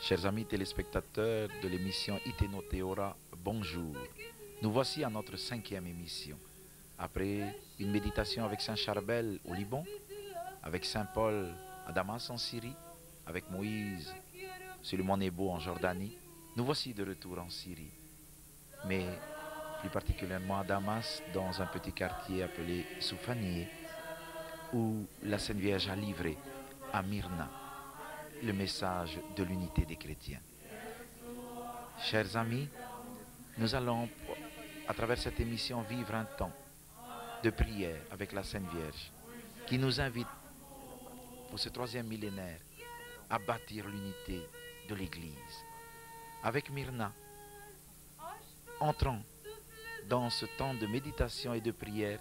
Chers amis téléspectateurs de l'émission Iteno Teora, bonjour. Nous voici à notre 5e émission. Après une méditation avec Saint Charbel au Liban, avec Saint Paul à Damas en Syrie, avec Moïse sur le mont Nebo en Jordanie, nous voici de retour en Syrie. Mais plus particulièrement à Damas, dans un petit quartier appelé Soufanié, où la Sainte Vierge a livré à Myrna le message de l'unité des chrétiens. Chers amis, nous allons, à travers cette émission, vivre un temps de prière avec la Sainte Vierge, qui nous invite, pour ce 3e millénaire, à bâtir l'unité de l'Église. Avec Myrna, entrons dans ce temps de méditation et de prière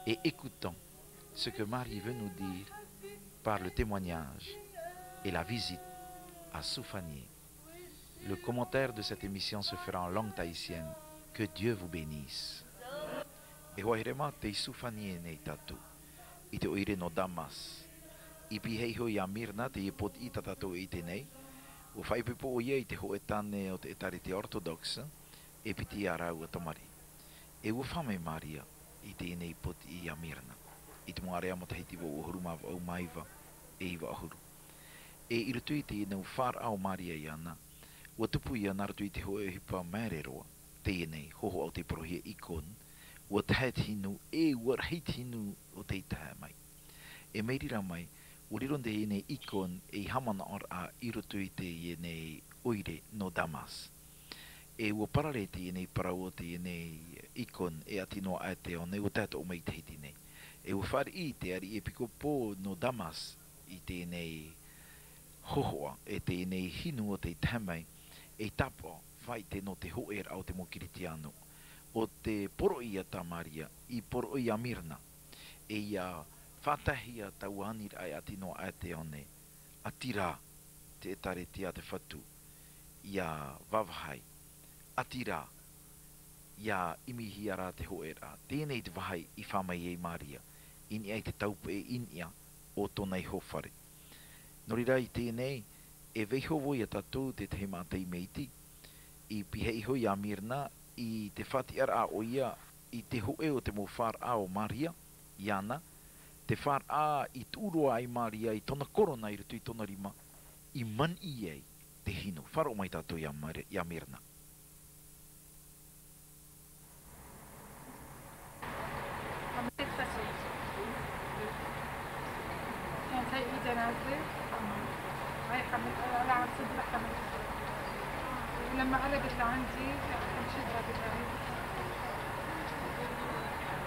et écoutons ce que Marie veut nous dire par le témoignage et la visite à Soufanié. Le commentaire de cette émission se fera en langue tahitienne. Que Dieu vous bénisse. E hoairema te Soufanié nei tatu. I te oire no Damas. I piheiho i a Myrna te i pot i tatatou i te nei. O whaipipo o ia i te hoetane o te etarite ortodoxa. E piti a rau a tamari. E ua whame Maria i te nei pot i a Myrna. I te moarea mo te heiti o uhuru mawa au maiva e iwa ahuru. E i rutu i te inau whar au Maria i ana, ua tupu i ana rutu i te hoe hipa mēreroa, te inei hoho au te prohia ikon, ua tahet hinu e ua rahit hinu o te itaha mai. E meirira mai, ua riron te inei ikon e hamana or a i rutu i te inei oire no Damas. E ua parare te inei parau o te inei ikon e atino a te one ua tato o mei te hiti nei. E ua whar i te ari e piko pō no Damas i te inei hohoa e te nei hinu o te tamai e tapa whai te no te hoer au te mokiritiano o te poro i a Tamaria i poro i a Myrna e ia whatahi a tauanir ai ati no a te one a tira te etare tia te whatu i a vavahai a tira i a imihi ara te hoer a tēnei te vahai i whamai e Maria ini ai te taupu e inia o tonei hofare. Nori rai tēnei, e veiho voi a tatu te te mātei meiti, i pihei hoi a Myrna, i te whati ara o ia, i te hoe o te mo whar a o Maria, i ana, te whar a i tūroa ai Maria, i tona korona i rutu i tona rima, i man i ei te hino, wharo mai tatu i a Myrna. لما قلبت لعندي كنت شدها بالقلب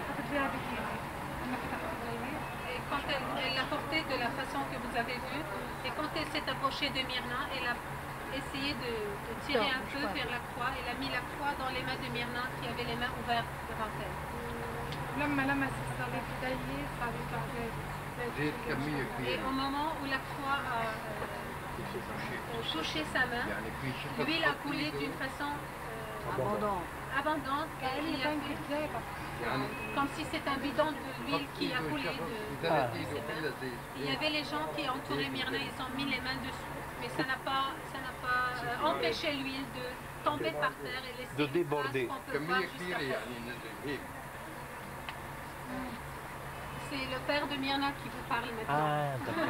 حطت فيها بكيني لما فتحت عيني. Et quand elle l'a portée de la façon que vous avez vue, et quand elle s'est approchée de Myrna, elle a essayé de tirer un peu vers la croix. Elle a mis la croix dans les mains de Myrna qui avait les mains ouvertes devant elle. لما لمست صارت ايدي صارت Et au moment où la croix a touché sa main, l'huile a coulé d'une façon abondante. Comme si c'était un bidon d'huile qui a coulé de ses mains. Il y avait les gens qui entouraient Myrna, ils ont mis les mains dessous. Mais ça n'a pas empêché l'huile de tomber par terre et laisser de déborder. C'est le père de Myrna qui vous parle maintenant. Ah, d'accord.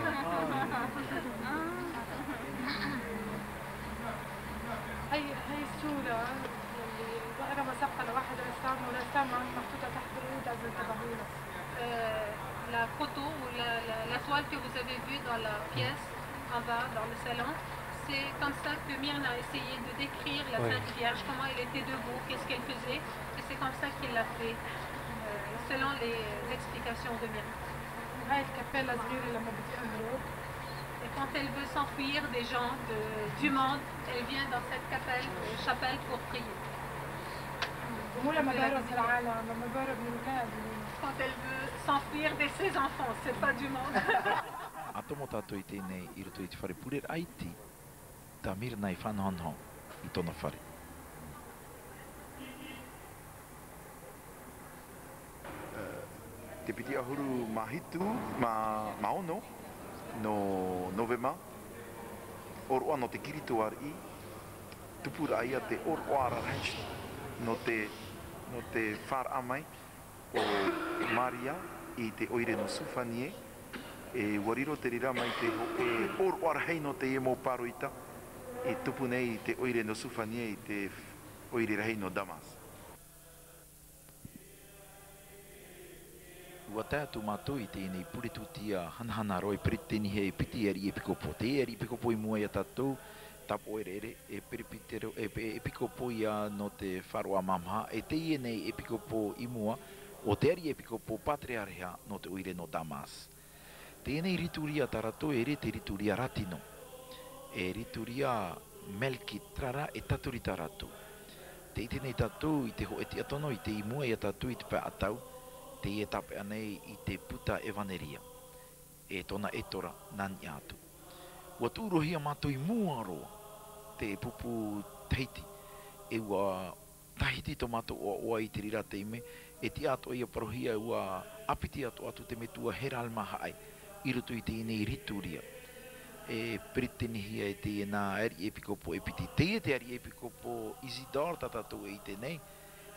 هي الصورة اللي بقرا مسابقة لواحد رسام ورسامها محطوطة تحت الإيد عشان انتبهوا لها. La photo ou la toile que vous avez vue dans la pièce en bas, dans le salon, c'est comme ça que Myrna a essayé de décrire la Sainte Vierge, comment elle était debout, qu'est-ce qu'elle faisait, et c'est comme ça qu'il l'a fait, selon les explications de Myrna. وهاي الكابيلا صغيرة لما بتخرج. Et quand elle veut s'enfuir des gens du monde, elle vient dans cette chapelle pour prier. ومو لما بهرب من العالم، لما بهرب من الولاد. Quand elle veut s'enfuir de ses enfants, c'est pas du monde. Atomo tātou I tēnei I roto I te whare pure aiti, tā Myrna I whanahonho I tōna whare. Te piti ahuru mahitu ma ono no novema or no te kirito ar I tupura ia te or oara ranch no te whar amai o Maria I te oire no Sufanie e wariro te rira mai te or oara hei no te emo paroita e tupu nei te oire no Sufanie I te oire rei no Damas. Ua tātou mātou I tēnei puritutia hanahana roi periteni he piti eri e pikopo. Te eri pikopo I mua ia tātou, tapo ere e peripitero e pikopo ia no te wharoa mamha, e te nei e pikopo I mua, o te eri e pikopo patriarha no te oire no Damas. Tēnei rituria tarato ere te rituria ratino. E rituria Melkitrara e taturi tarato. Te tēnei tātou I te ho eti atono I te I mua ia tātou I te pā atau, te e tape anei I te puta evaneria, e tona etora nani atu. Ua tūrohia mātou I mua roa, te pupu Tahiti, e ua Tahiti to mātou oa I te rira te ime, e ti ato ia parohia ua apiti atu te metua hera almaha ai, I rutu I te inei rituria. E pritinihia e te nā eri epikopo e piti, te e te eri epikopo Isidore tatatou e I te nei,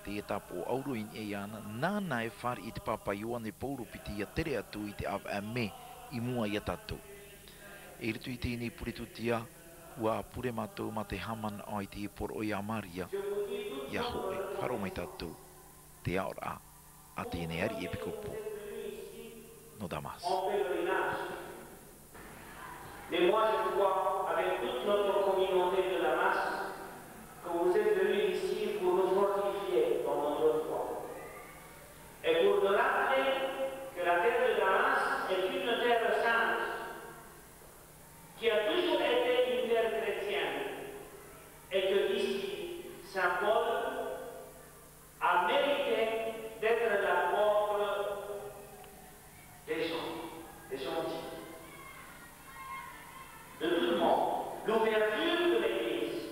te e tapo auro I e ana, nāna e whari I te papa Ioane Pauro piti ia tere atu I te av me I mua ia tatou. E ritu I tēnei puritutia, ua pure mātou ma te hamana ai te poro I Amaria, ia hore, wharo mai tatou, te aora a tēnei ari epikopo no Damas. Mais moi je crois, avec toute notre communauté de Damas, que vous êtes venus ici pour nous fortifier dans notre foi. Et pour nous rappeler que la terre de Damas est une terre sainte, qui a toujours été une terre chrétienne, et que ici, Saint Paul a mérité d'être l'apôtre des gens, des gentils. De tout le monde, l'ouverture de l'Église,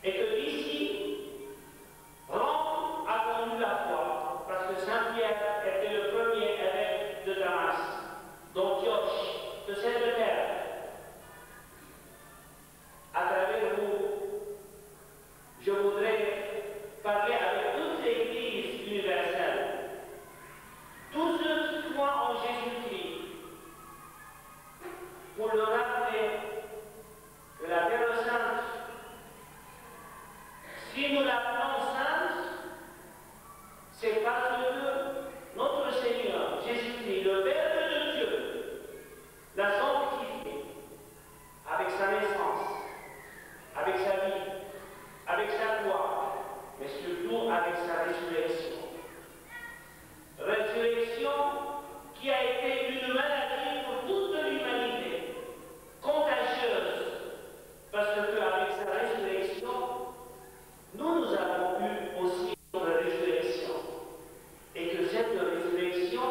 et que ici, Rome a connu la foi, parce que Saint Pierre était le premier évêque de Damas, d'Antioche, de cette terre. À travers vous, je voudrais parler avec toute l'Église universelle, tous ceux qui croient en Jésus-Christ, pour leur rappeler que la Terre Sainte, si nous l'appelons sainte, c'est parce que notre Seigneur Jésus-Christ, le Verbe de Dieu, l'a sanctifié avec sa naissance, avec sa vie, avec sa gloire, mais surtout avec sa résurrection. Résurrection qui a été une maladie pour toute l'humanité, contagieuse, parce qu'avec sa résurrection, nous avons eu aussi notre résurrection. Et que cette résurrection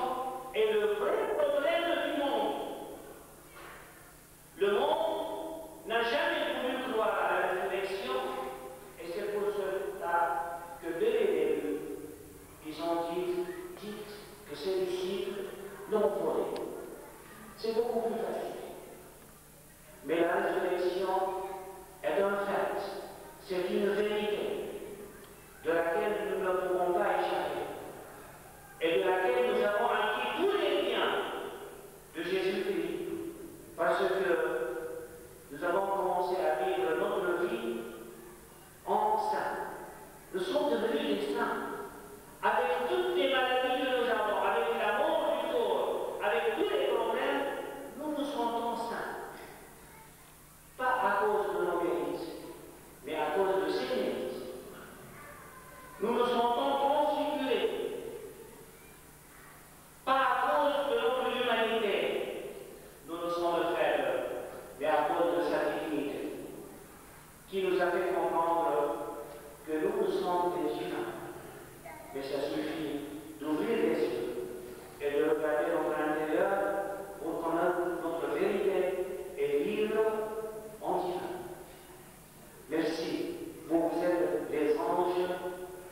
est le vrai problème du monde. Le monde n'a jamais voulu croire à la résurrection, et c'est pour cela que dès les débuts, ils ont dit que ses disciples l'ont volé. C'est beaucoup plus facile. Mais la résurrection est un fait, c'est une vérité de laquelle nous ne pouvons pas échapper et de laquelle nous avons acquis tous les biens de Jésus-Christ parce que nous avons commencé à vivre notre vie en saints. Nous sommes devenus des saints avec toutes les maladies que nous avons, avec la mort du corps, avec tous les problèmes, nous nous sentons saints. Pas à cause sont divins. Mais ça suffit d'ouvrir les yeux et de regarder notre intérieur pour connaître notre vérité et vivre en divin. Merci, vous êtes les anges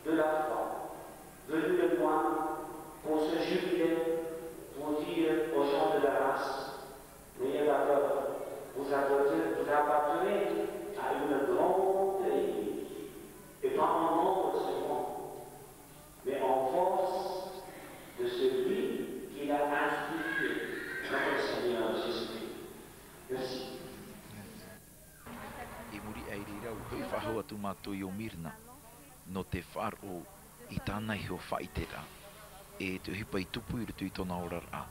de la foi, venus de loin pour se jubiler, pour dire aux gens de la race, n'ayez pas peur, vous appartenez à une grande Église, et pas en nombre seulement, mais en force de celui qui l'a institué, notre Seigneur Jésus-Christ. Merci. I muri ai reira u hui whahua tu mātou i o Mirna, no te wharo i tāna i ho whaitera, e te hipa i tupu i rutu i tōna ora a,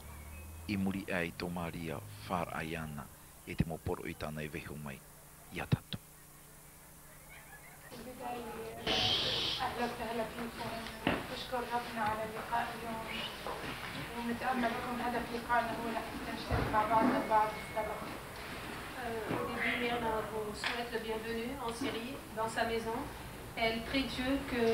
i muri ai tō Maria whar aiana, e te moporo i tāna i veho mai, i a tatu. أهلا وسهلا فيكم. نشكر ربنا على اللقاء اليوم ونتأمل يكون هدف لقائنا هو نشترك مع بعضنا البعض بالصلاة. Au début, Myrna vous souhaite le bienvenu en Syrie, dans sa maison. Elle prie Dieu que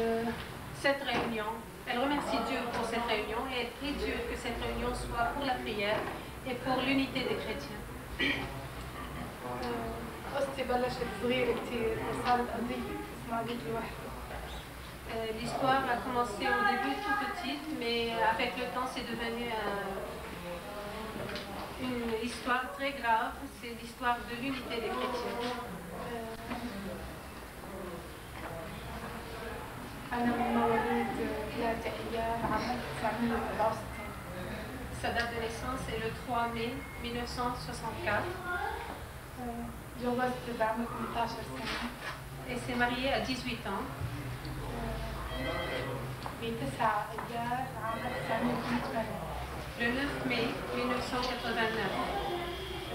cette réunion, elle remercie Dieu pour cette réunion et elle prie Dieu que cette réunion soit pour la prière et pour l'unité des chrétiens. قصتي بلشت صغيرة كتير وصارت قضية اسمها قضية وحدة. L'histoire a commencé au début tout petite, mais avec le temps c'est devenu une histoire très grave, c'est l'histoire de l'unité des chrétiens. أنا من مواليد 3 أيار عام 1964. Sa date de naissance est le 3 mai 1964. تجوزت بعمر 18 سنة. Elle s'est mariée à 18 ans. ب 9 أيار عام 1988. Le 9 mai 1989.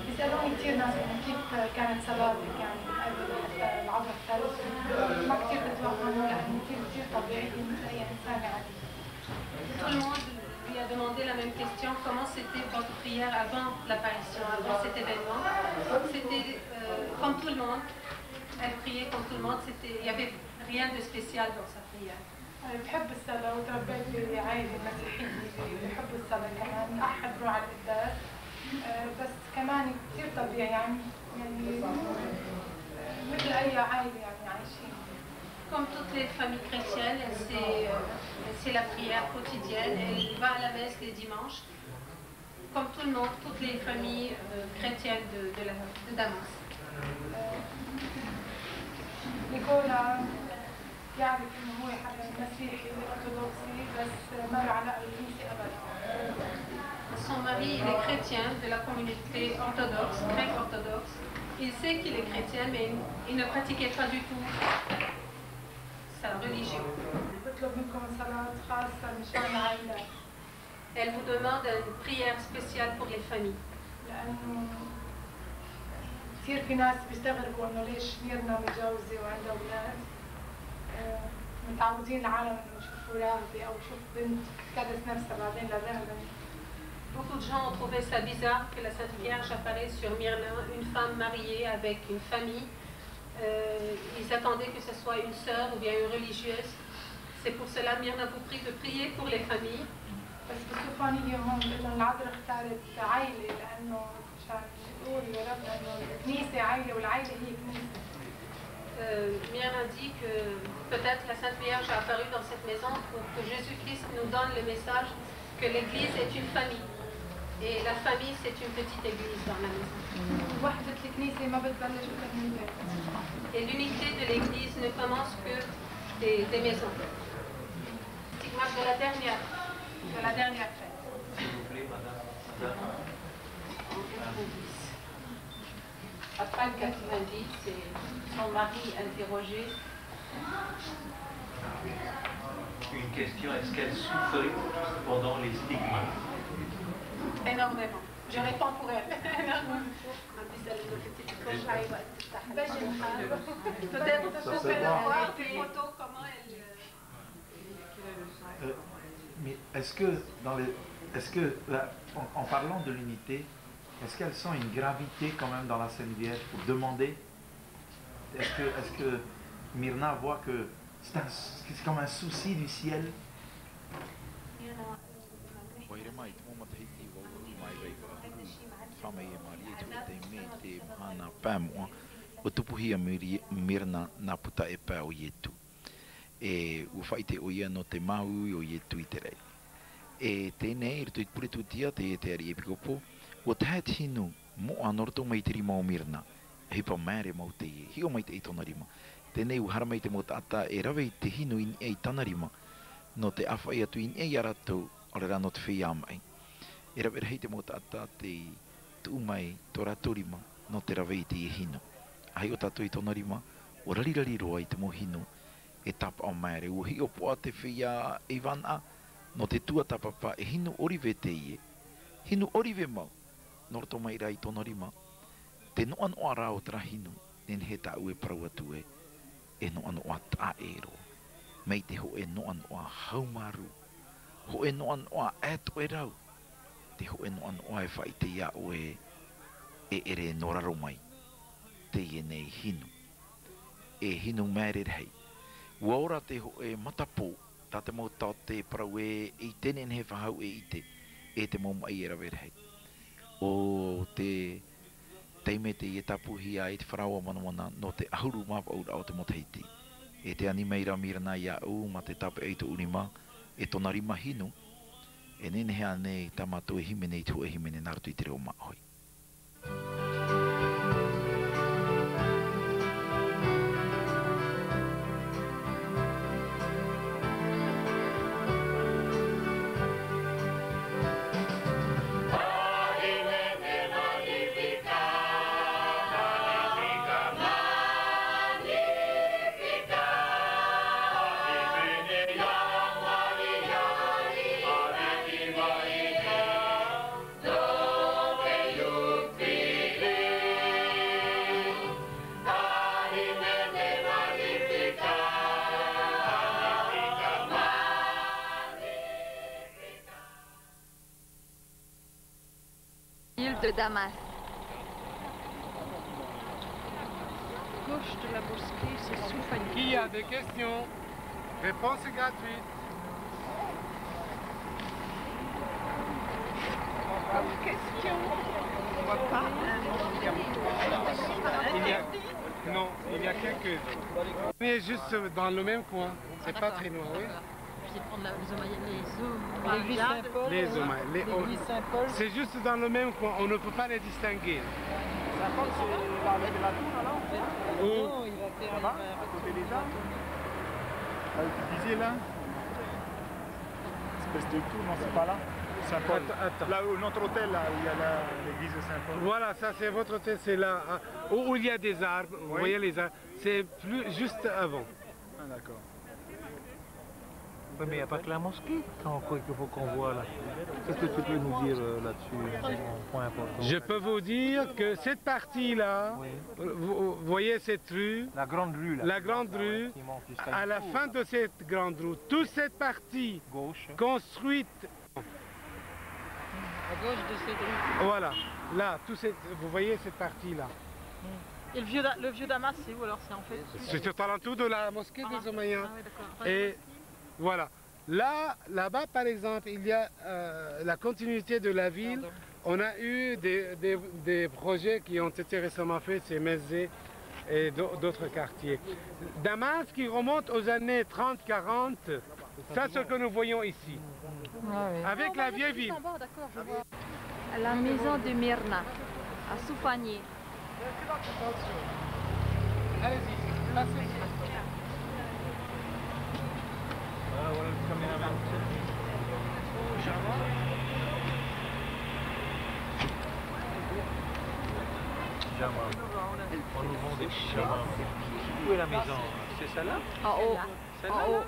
بيسألوني كثير ناس كيف كانت صلاتك يعني قبل حتى العبر الثالث. ما كثير بتوهموا لأنه كثير طبيعية مثل أي إنسان عادي. Tout le monde lui a demandé la même question, comment c'était votre prière avant l'apparition, avant cet événement. C'était comme tout le monde, elle priait comme tout le monde, il n'y avait rien de spécial dans sa prière. بحب الصلاة وتربيت بعائلة مسيحية بحبوا الصلاة كمان أحد بروح على القداس بس كمان كثير طبيعي يعني مثل أي عائلة يعني عايشين. Comme toutes les familles chrétiennes, c'est la prière quotidienne, elle va à la messe les dimanches, comme tout le monde, toutes les familles chrétiennes de Damas. نيكولا يعرف إنه هو مسيحي أرثوذكسي بس ما له علاقة بالكنيسة أبدا. Son mari, il est chrétien de la communauté orthodoxe, grecque orthodoxe. Il sait qu'il est chrétien, mais il ne pratiquait pas du tout sa religion. بطلب منكم صلاة خاصة مشان العائلات. Elle vous demande une prière spéciale pour les familles. لأنه كثير في ناس بيستغربوا إنه ليش ميرنا متجوزة وعندها أولاد. متعودين العالم إنه يشوفوا راهبة أو يشوف بنت تكدس نفسها بعدين لراهبة. Beaucoup de gens ont trouvé ça bizarre que la Sainte Vierge apparaisse sur Myrna, une femme mariée avec une famille. Ils attendaient que ce soit une sœur ou bien une religieuse. C'est pour cela Myrna vous prie de prier pour les familles. بس بالسوفانية هون بقول لهم العذراء اختارت عائلة لأنه مشان يقول يا رب إنه الكنيسة عائلة والعائلة هي كنيسة. Myrna dit que peut-être la Sainte Vierge a apparu dans cette maison pour que Jésus-Christ nous donne le message que l'Église est une famille. Et la famille, c'est une petite église dans la maison. وحدة الكنيسة ما بتبلش بالكنيسة. Et l'unité de l'église ne commence que des maisons. Stigmate de la dernière fête. S'il vous plaît, madame. Après le 90, c'est son mari interrogé. Une question, est-ce qu'elle souffrait pendant les stigmates? Énormément. Je réponds pour elle. Peut-être que vous pouvez voir des photos, comment elle... Mais en parlant de l'unité, est-ce qu'elle sent une gravité quand même dans la Sainte Vierge pour demander? Est-ce que Myrna voit que C'est comme un souci du ciel. O tupuhia mirna na puta e pā o Ietu. E ua whaite o ia no te mau o Ietu i te rei. E tēnei, rito i pure tutia te e te ari epikopo, o te hae tinu mo anorto mai te rima o mirna. E hipa mēre mau te ie, hio mai te i tona rima. Tēnei u hara mai te mo tata e rawe i te hinu i ei tana rima, no te awha i atu i ei aratou, ore rā no te whia mai. E rawe rei te mo tata te tu mai to rato rima, no te rawe i te i hinu. Ai o tātou i tona rima, o rari roa i te mohino, e tapa o maere, o hi o poa te whia e wana, no te tua tapapa e hinu orive te ie. Hinu orive mau, no rato mai rai tona rima, te no anu a rao tra hinu, nen he ta ue parau atu e no anu a ta ero. Mei te ho e no anu a haumaru, ho e no anu a eto e rau, te ho e no anu a e whai te ia o e ere no raro mai. Te ie nei hinu. E hinu mere rei. Ua ora te ho e matapo, tā te mau tau te parau e i tenen he whahau e ite, e te mau mai e rawe rei. O te teime te i tapuhi a e te wharaua manamana no te ahuru mapa ura o te moteiti. E te animeira mirana ia u ma te tape eito urima, e tona rima hinu, e nene hea nei tamatu e himene i tu e himene narutu i te reo mahoi. De Damas. Gauche de la mosquée, c'est Soufani. Qui a des questions? Réponse gratuite. Question. Non, il y a quelques. On est juste dans le même coin. C'est pas très loin, oui. L'église Saint-Paul. L'église Saint-Paul. C'est juste dans le même coin, on ne peut pas les distinguer. Saint-Paul, c'est dans la tour, là, en fait? Non, il va faire là-bas, à côté des arbres. Tu disais là? Espèce de tour, non, c'est pas là? Saint-Paul. Attends. Là où notre hôtel, là où il y a l'église de Saint-Paul. Voilà, ça c'est votre hôtel, c'est là où il y a des arbres. Vous voyez les arbres. C'est juste avant. Ah, d'accord. Oui, mais il n'y a pas que la mosquée qu'il faut qu'on voit là. Qu'est-ce que tu peux nous dire là-dessus, un point important? Je peux vous dire que cette partie-là, oui. Vous voyez cette rue, la grande rue, là, la grande rue, à la fin de cette grande rue, toute cette partie gauche construite à gauche de cette rue. Voilà, là, vous voyez cette partie-là. Et le vieux Damas, c'est où alors? C'est en fait? C'est tout alentour de la mosquée des Omeyyades. Ah, oui, d'accord. Et voilà. Là-bas, par exemple, il y a la continuité de la ville. On a eu des projets qui ont été récemment faits, c'est Mézé et d'autres quartiers. Damas qui remonte aux années 30-40, ça c'est ce que nous voyons ici. Ah oui. Avec la vieille ville. La maison de Myrna, à Soufani. Allez-y, passez. Voilà le caméraman. Pyjama. On nous vend des pyjamas. Où est la maison? C'est celle-là? En haut. En haut.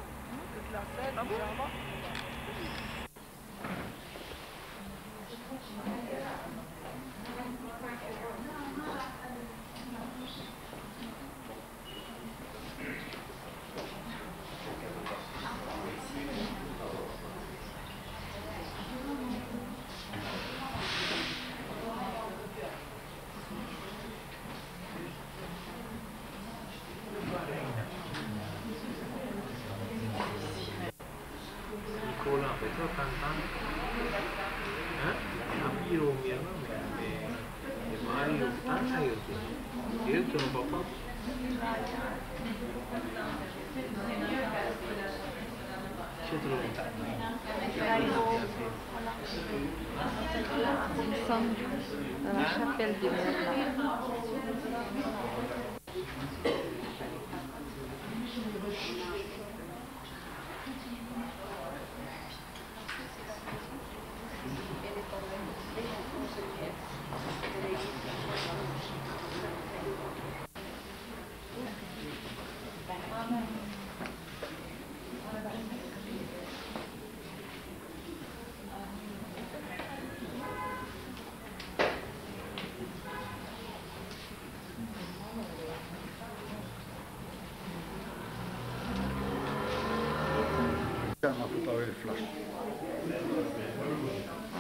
Eso cantan. Amiro Mirna de Mario Tanza y el que no papá. Nous sommes dans la chapelle de Myrna.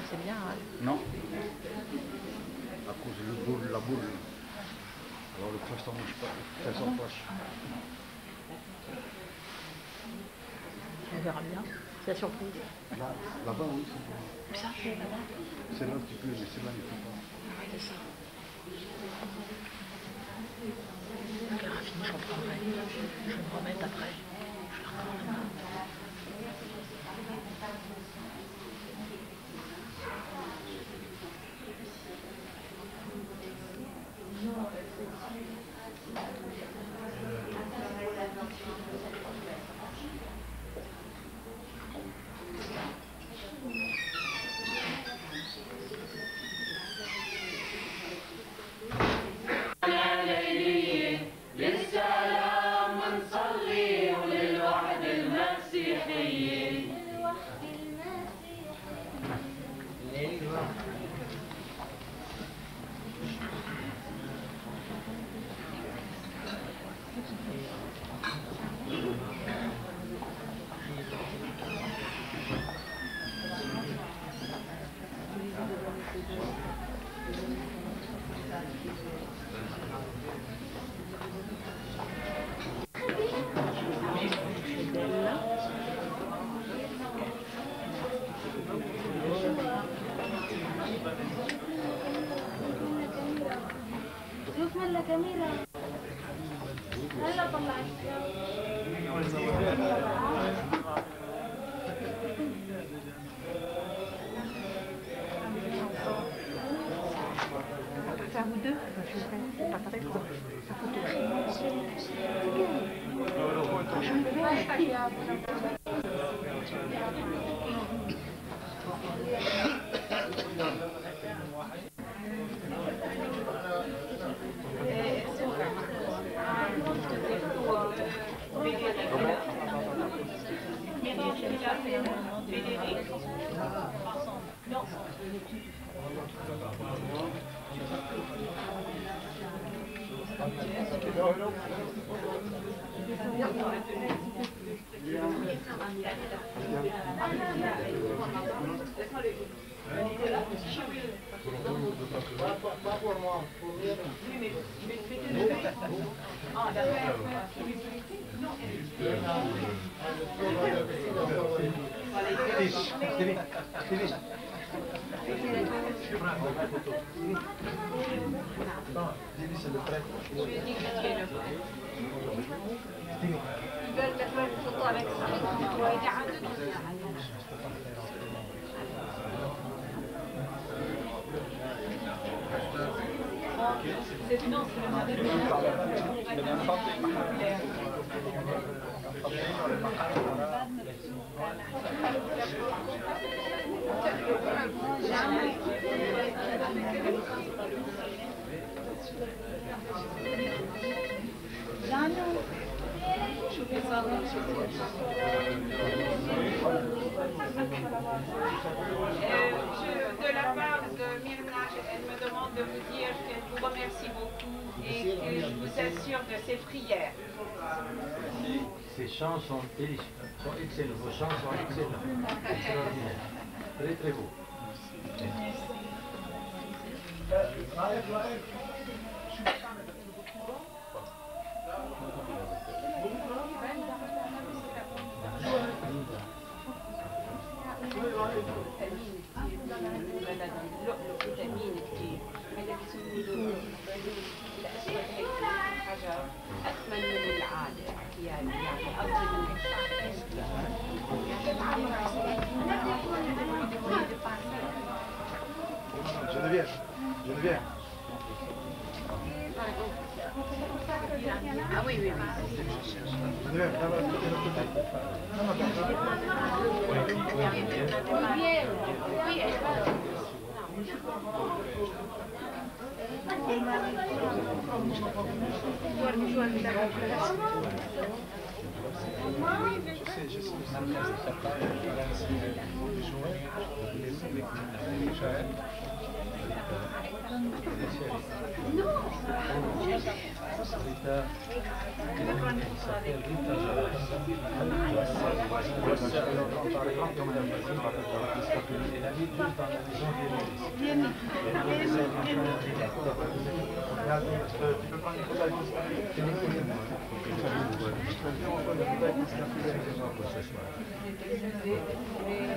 C'est bien, hein? Non. À cause de la boule. Alors le flash, ça ne marche pas. Ça sans flash. On verra bien. C'est la surprise. Là-bas, oui. Ça, c'est là-bas. C'est là un petit peu, mais c'est là, il ne faut pas. Ah oui, c'est ça. Carafine, j'en prendrai. Je vais me remettre après. Je la reprendrai. شوف من الكاميرا هلا طلعت Faire vous deux, je fais pas très trop. La Pas pour moi, pour lui. Ah, De la part de Myrna, elle me demande de vous dire qu'elle vous remercie beaucoup et que je vous assure de ses prières. Ces chants sont excellents. Vos chants sont excellents. Extraordinaires. Très très beaux. Geneviève, Geneviève. Ah oui, oui, oui. Geneviève, là-bas, de l'autre côté. Non, non, Oui, elle va.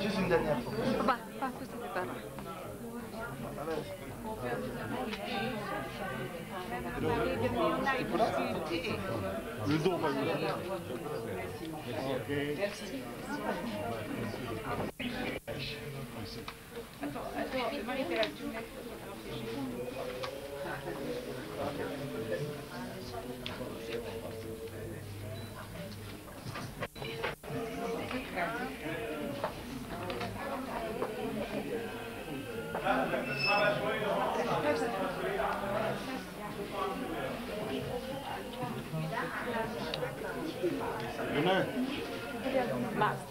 Juste une dernière fois. Bah, pas que c'était pas là. Le don, pas le don. Attends, Marie fait la tournée.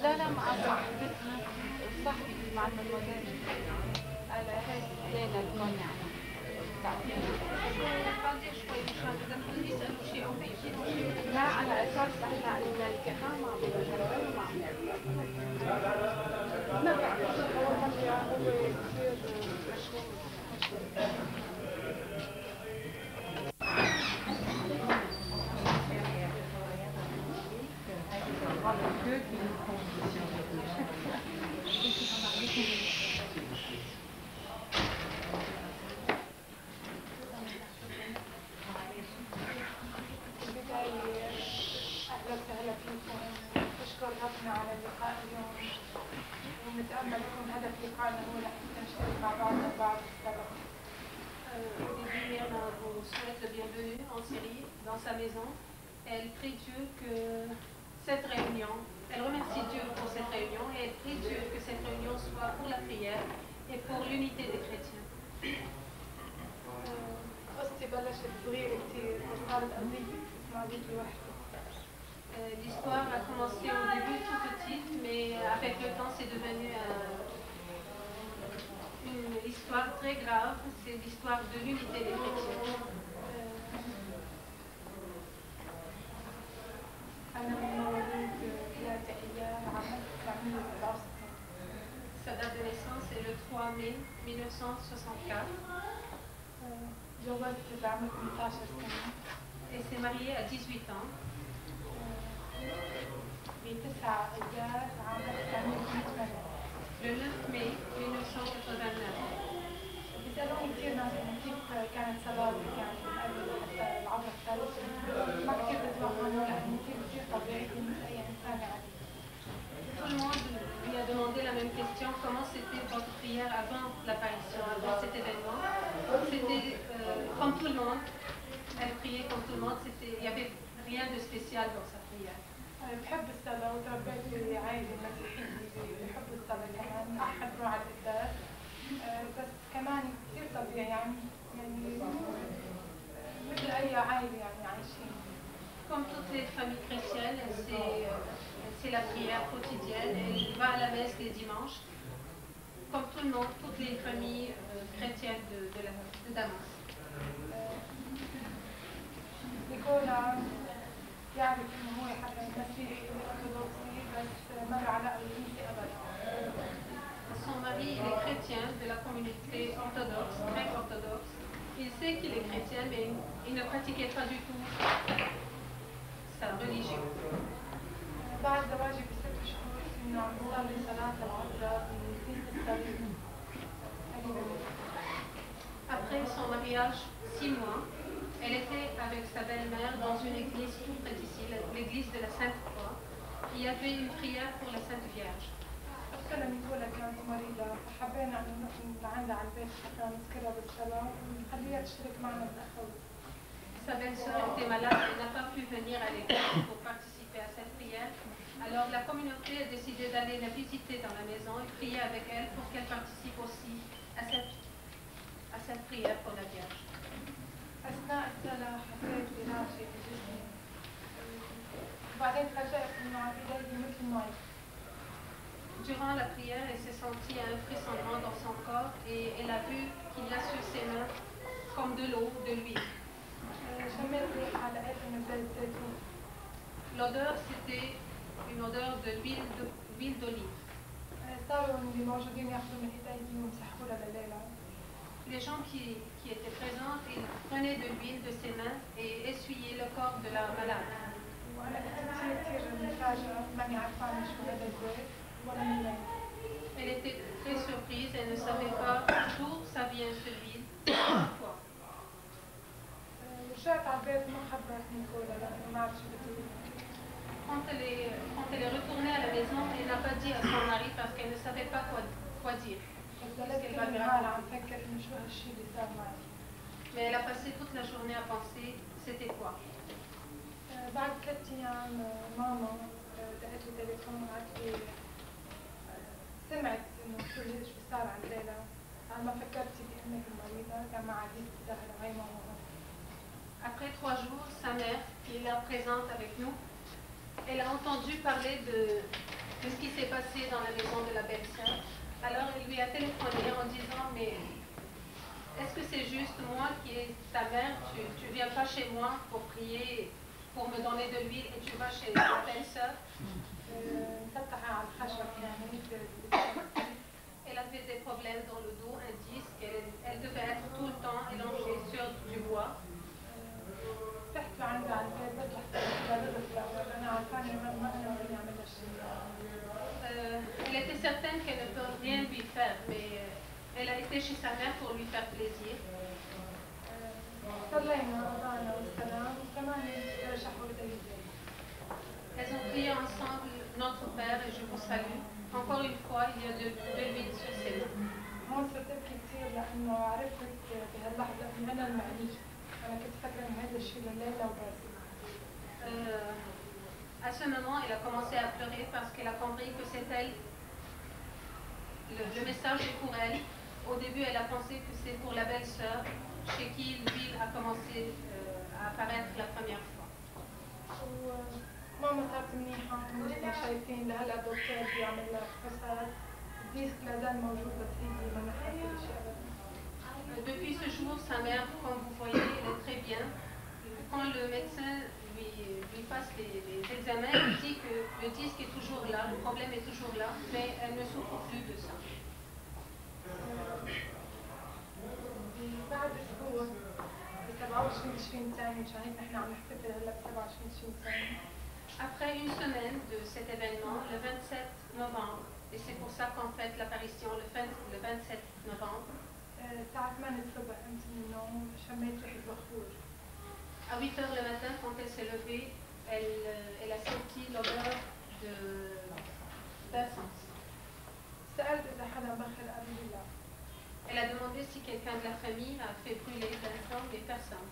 لا لا مع صاحبي مع المدرسة على هاي ليلى المنع لا على اساس احنا الكهان ما نشكر ربنا على اللقاء اليوم ونتأمل يكون هدف لقائنا هو حتى نشترك مع بعضنا البعض في السبب. Liliana vous souhaite la bienvenue en Syrie, dans sa maison. Elle prie Dieu que cette réunion, elle remercie Dieu pour cette réunion et elle prie Dieu que cette réunion soit pour la prière et pour l'unité des chrétiens. قصتي بلشت صغيرة كتير وصارت قضية مع بيتي وحدي. L'histoire a commencé au début tout petite, mais avec le temps c'est devenu une histoire très grave, c'est l'histoire de l'unité des chrétiens. Sa date de naissance est le 3 mai 1964. Et s'est mariée à 18 ans. Le 9 mai 1989. بيسألوني كثير ناس إنه كيف كانت صلاتك يعني من قبل حتى العبر الثالث ما كثير بتوهموا لأنه كثير طبيعي مثل أي إنسان عادي. Tout le monde lui a demandé la même question, comment c'était votre prière avant l'apparition, avant cet événement. C'était comme tout le monde, elle priait comme tout le monde, il n'y avait rien de spécial dans sa prière. بحب الصلاة وتربيت بعائلة مسيحية بحب الصلاة كمان أحد روح على القداس بس كمان كثير طبيعي يعني مثل أي عائلة يعني عايشين. Comme toutes les familles chrétiennes, c'est la prière quotidienne, elle va à la messe les dimanches, comme tout le monde, toutes les familles chrétiennes de Damas. نيكولا يعرف إنه هو حتى مسيحي أرثوذكسي بس مر على الكنيسة أبدا. Son mari, il est chrétien de la communauté orthodoxe, grec orthodoxe. Il sait qu'il est chrétien, mais il ne pratiquait pas du tout sa religion. بعد زواجي ب6 شهور إنه عم بصلي صلاة العذراء بكنيسة الصليب. Après son mariage, 6 mois, elle était avec sa belle-mère dans une église tout près d'ici, l'église de la Sainte Croix. Il y avait une prière pour la Sainte Vierge. أختنا نيكولا كانت مريضة فحبينا إنه نروح لعندها على البيت حتى نذكرها بالصلاة ونخليها تشترك معنا بالأخوة. Sa belle-sœur était malade et n'a pas pu venir à l'église pour participer à cette prière. Alors la communauté a décidé d'aller la visiter dans la maison et prier avec elle pour qu'elle participe aussi à cette prière pour la Vierge. أثناء الصلاة حسيت براشة بجسمي وبعدين تفاجأت إنه على إيدي مثل مي. Durant la prière, elle s'est sentie un frissonnement dans son corps et elle a vu qu'il y a sur ses mains comme de l'eau, de l'huile. L'odeur, c'était une odeur d'huile d'olive. Les gens qui étaient présents, ils prenaient de l'huile de ses mains et essuyaient le corps de la malade. Elle était très surprise, elle ne savait pas d'où ça vient cette huile. Pourquoi? Quand elle est retournée à la maison, elle n'a pas dit à son mari parce qu'elle ne savait pas quoi dire. Mais elle a passé toute la journée à penser c'était quoi. بعد 3 أيام ماما دقت لي تليفون وقالت لي سمعت إنه شو صار عند ليلى. أنا ما فكرتي بأنك المريضة كان مع عزيزتي ظهرها هاي ماما. Après 3 jours, sa mère, qui est là présente avec nous, elle a entendu parler de ce qui s'est passé dans la maison de la belle-sœur. Alors elle lui a téléphoné en disant mais est-ce que c'est juste moi qui est ta mère, tu viens pas chez moi pour prier, pour me donner de l'huile et tu vas chez ta belle-sœur? Elle avait des problèmes dans le dos, un disque, elle devait être tout le temps élongée sur du bois. Elle était certaine qu'elle ne peut rien lui faire, mais elle a été chez sa mère pour lui faire plaisir. Elles ont prié ensemble Notre Père et je vous salue. Encore une fois, il y a de l'huile sur ses mains. À ce moment, elle a commencé à pleurer parce qu'elle a compris que c'est elle, le message est pour elle. Au début, elle a pensé que c'est pour la belle-sœur chez qui l'huile a commencé à apparaître la première fois. ماما صارت منيحة مثل ما شايفين لهلا الدكتور بيعمل لها فحوصات الديسك لا زال موجود بس هي ما نحكي شيء أبدا. Depuis ce jour, sa mère, comme vous voyez, elle est très bien. Quand le médecin lui passe les examens, il dit que le disque est toujours là, le problème est toujours là, mais elle ne souffre plus de ça. بعد أسبوع ب 27 تشرين ثاني مشان هيك نحن عم نحتفل هلا ب 27 تشرين ثاني. Après une semaine de cet événement, le 27 novembre, et c'est pour ça qu'on fête l'apparition le 27 novembre, à 8 heures le matin, quand elle s'est levée, elle a senti l'odeur d'encens. Elle a demandé si quelqu'un de la famille a fait brûler l'encens des personnes.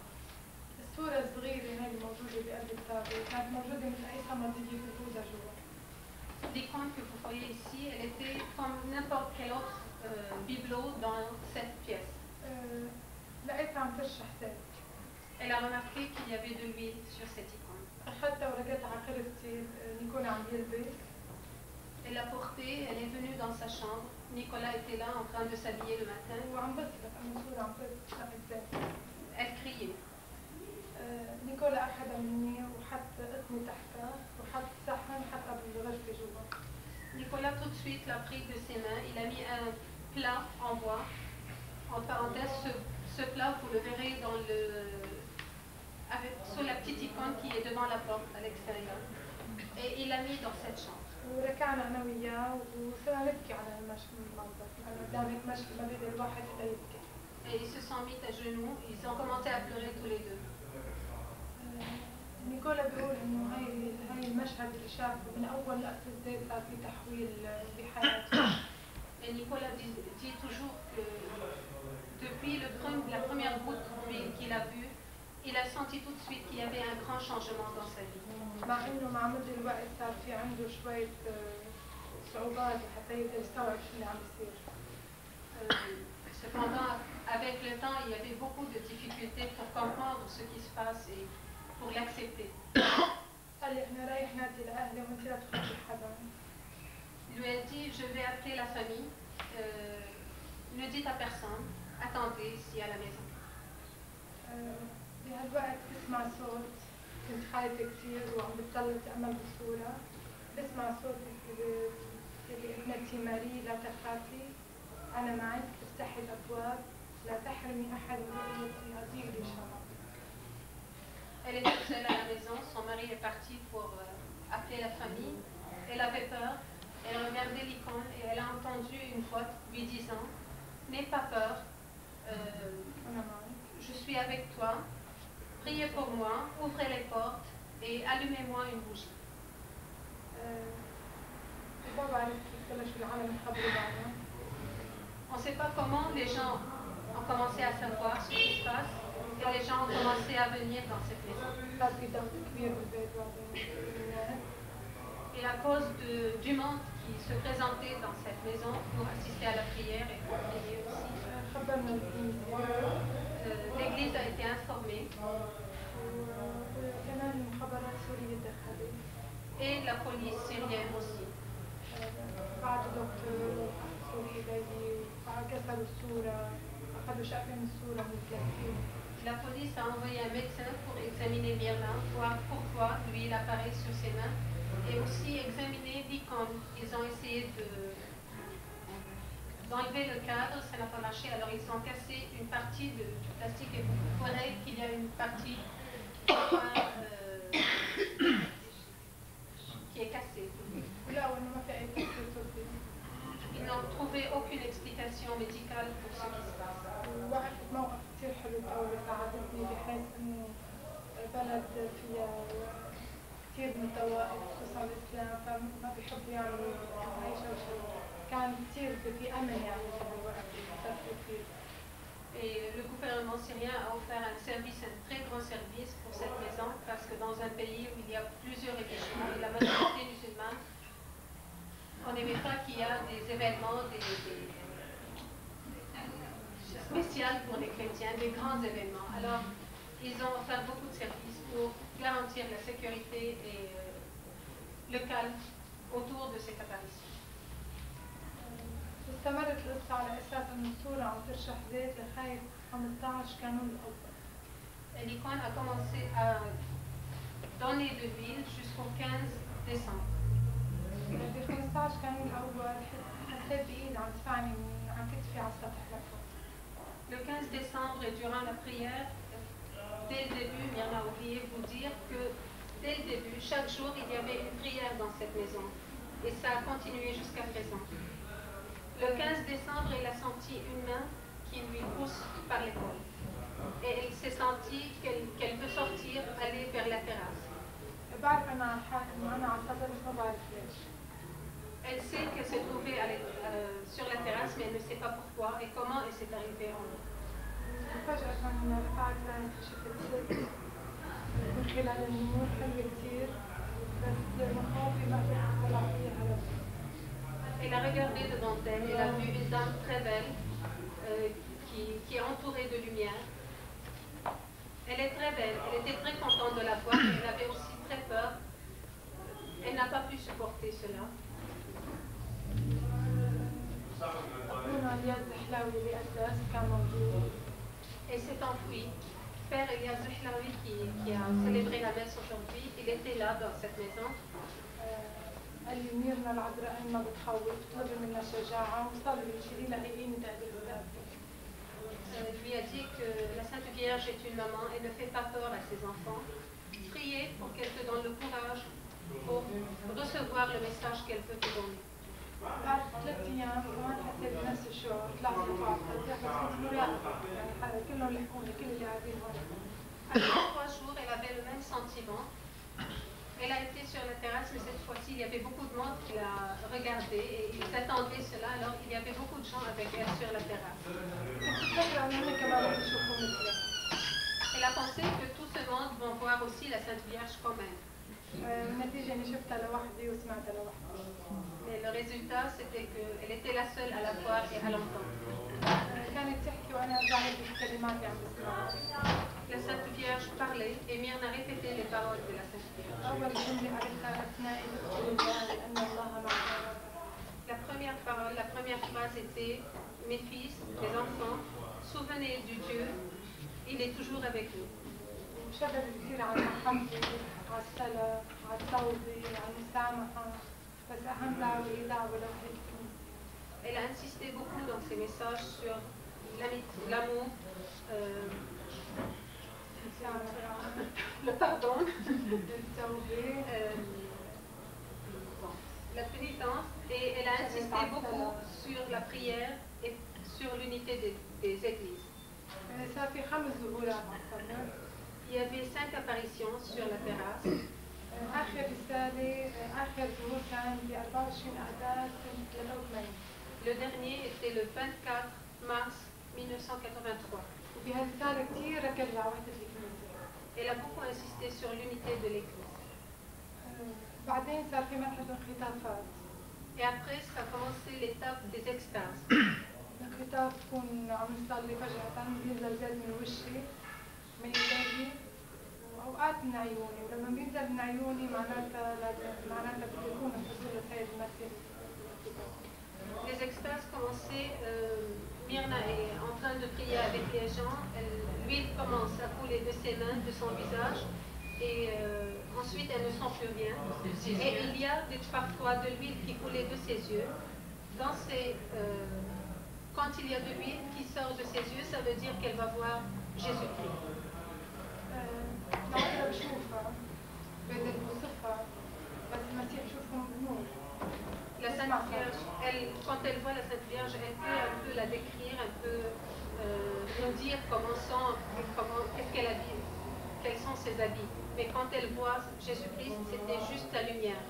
الصورة الصغيرة هاي الموجودة بقلب الطابة كانت موجودة مثل أي صمدية في البوزة جوا. L'icône que vous voyez ici, elle était comme n'importe quel autre bibelot dans cette pièce. لقيتها عم ترشح زيت. Elle a remarqué qu'il y avait de l'huile sur cette icône. أخذتها ورجعتها على خلفتي نيكولا عم يلبس. Elle l'a portée, elle est venue dans sa chambre. Nicolas était là en train de s'habiller le matin. وعم بصرخ أنا صورة عم ترشح الزيت. Elle criait. نيكولا أخذها مني وحط قطني تحتها وحط صحن حطها بالغرفة جوا. Nicolas tout de suite l'a pris de ses mains. Il a mis un plat en bois. En parenthèse, ce plat, vous le verrez sur la petite icône qui est devant la porte à l'extérieur. Et il l'a mis dans cette chambre. وركعنا أنا وياه وصرنا نبكي على المنظر. قدام هيك مشي ما بيقدر الواحد حتى يبكي. Et ils se sont mis à genoux. Ils ont commencé à pleurer tous les deux. نيكولا بيقول إنه هاي المشهد اللي شافه من أول لقطة زيت صار في تحويل بحياته. Et Nicolas dit toujours que depuis la première goutte d'huile qu'il a vue, il a senti tout de suite qu'il y avait un grand changement dans sa vie. مع إنه مع مد الوقت صار في عنده شوية صعوبات حتى يقدر يستوعب شو اللي عم بيصير. Cependant, avec le temps, il y avait beaucoup de difficultés pour comprendre ce qui se passe et pour l'accepter. Il lui a dit, je vais appeler la famille, ne dites à personne, attendez ici à la maison. بهالوقت بسمع صوت كنت خايفة كثير وعم بتضل أتأمل بالصورة بسمع صوت ابنتي ماري لا تخافي أنا معك افتحي الأبواب لا تحرمي أحد من رؤيتي أضيء لي شمعة. Elle était seule à la maison, son mari est parti pour appeler la famille. Elle avait peur, elle regardait l'icône et elle a entendu une voix lui disant « N'aie pas peur, je suis avec toi, priez pour moi, ouvrez les portes et allumez-moi une bougie. » On ne sait pas comment les gens ont commencé à savoir ce qui se passe et les gens ont commencé à venir dans cette maison. Et à cause du monde qui se présentait dans cette maison pour assister à la prière et pour prier aussi, l'église a été informée et la police syrienne aussi. La police a envoyé un médecin pour examiner Myrna, voir pourquoi lui il apparaît sur ses mains, et aussi examiner l'icône. Ils ont essayé d'enlever le cadre, ça n'a pas marché, alors ils ont cassé une partie du plastique et vous verrez qu'il y a une partie qui est cassée. Ils n'ont trouvé aucune explication médicale pour ce qui se passe. Et le gouvernement syrien a offert un très grand service pour cette maison parce que dans un pays où il y a plusieurs religions et la majorité musulmane, on n'aimait pas qu'il y ait des événements spéciaux pour les chrétiens, des grands événements. Alors, ils ont offert beaucoup de services pour garantir la sécurité et le calme autour de cette apparition. استمرت القصة على أساس أن الصورة عم ترشح زيت لخايف 15 كانون الأول. L'icône a commencé à donner de l'huile jusqu'au 15 décembre. ب 15 كانون الأول حسيت بإيد عم تدفعني عن كتفي على السطح لفوق. Le 15 décembre et durant la prière, dès le début, Myrna a oublié de vous dire que dès le début, chaque jour, il y avait une prière dans cette maison. Et ça a continué jusqu'à présent. Le 15 décembre, elle a senti une main qui lui pousse par l'épaule. Et elle s'est sentie qu'elle veut sortir, aller vers la terrasse. Elle sait qu'elle s'est trouvée sur la terrasse, mais elle ne sait pas pourquoi et comment elle s'est arrivée en haut. Elle a regardé devant elle, elle a vu une dame très belle qui est entourée de lumière. Elle est très belle, elle était très contente de la voir, mais elle avait aussi très peur. Elle n'a pas pu supporter cela. Elle s'est enfuie. Père Elias Zihlaoui qui a célébré la messe aujourd'hui, il était là dans cette maison. Lui a dit que la Sainte Vierge est une maman et ne fait pas peur à ses enfants. Priez pour qu'elle te donne le courage pour recevoir le message qu'elle veut te donner. Après 3 jours, elle avait le même sentiment. Elle a été sur la terrasse, mais cette fois-ci, il y avait beaucoup de monde qui l'a regardée et ils attendaient cela. Alors, il y avait beaucoup de gens avec elle sur la terrasse. Elle a pensé que tout ce monde va voir aussi la Sainte Vierge comme elle. Mais le résultat, c'était qu'elle était la seule à la voir et à l'entendre. La Sainte Vierge parlait et Myrna répétait les paroles de la Sainte Vierge. La première parole, la première phrase était « Mes fils, mes enfants, souvenez du Dieu, il est toujours avec nous. » Elle a insisté beaucoup dans ses messages sur l'amour, le pardon, la pénitence, et elle a insisté beaucoup sur la prière et sur l'unité des églises. Il y avait 5 apparitions sur la terrasse. Le dernier était le 24 mars 1983. Elle a beaucoup insisté sur l'unité de l'Église. Et après, ça a commencé l'étape des extases. اوقات من عيوني ولما بينزل من عيوني معناتها بده يكون حضور السيد المسيح. Les extases commençaient, Myrna est en train de prier avec les gens, l'huile commence à couler de ses mains, de son visage, et ensuite elle ne sent plus rien. Et il y a parfois de l'huile qui coulait de ses yeux. Quand il y a de l'huile qui sort de ses yeux, ça veut dire qu'elle va voir Jésus-Christ. La Sainte Vierge, quand elle voit la Sainte Vierge, elle peut un peu la décrire, un peu nous dire qu'est-ce qu'elle habille, quels sont ses habits. Mais quand elle voit Jésus-Christ, c'était juste la lumière.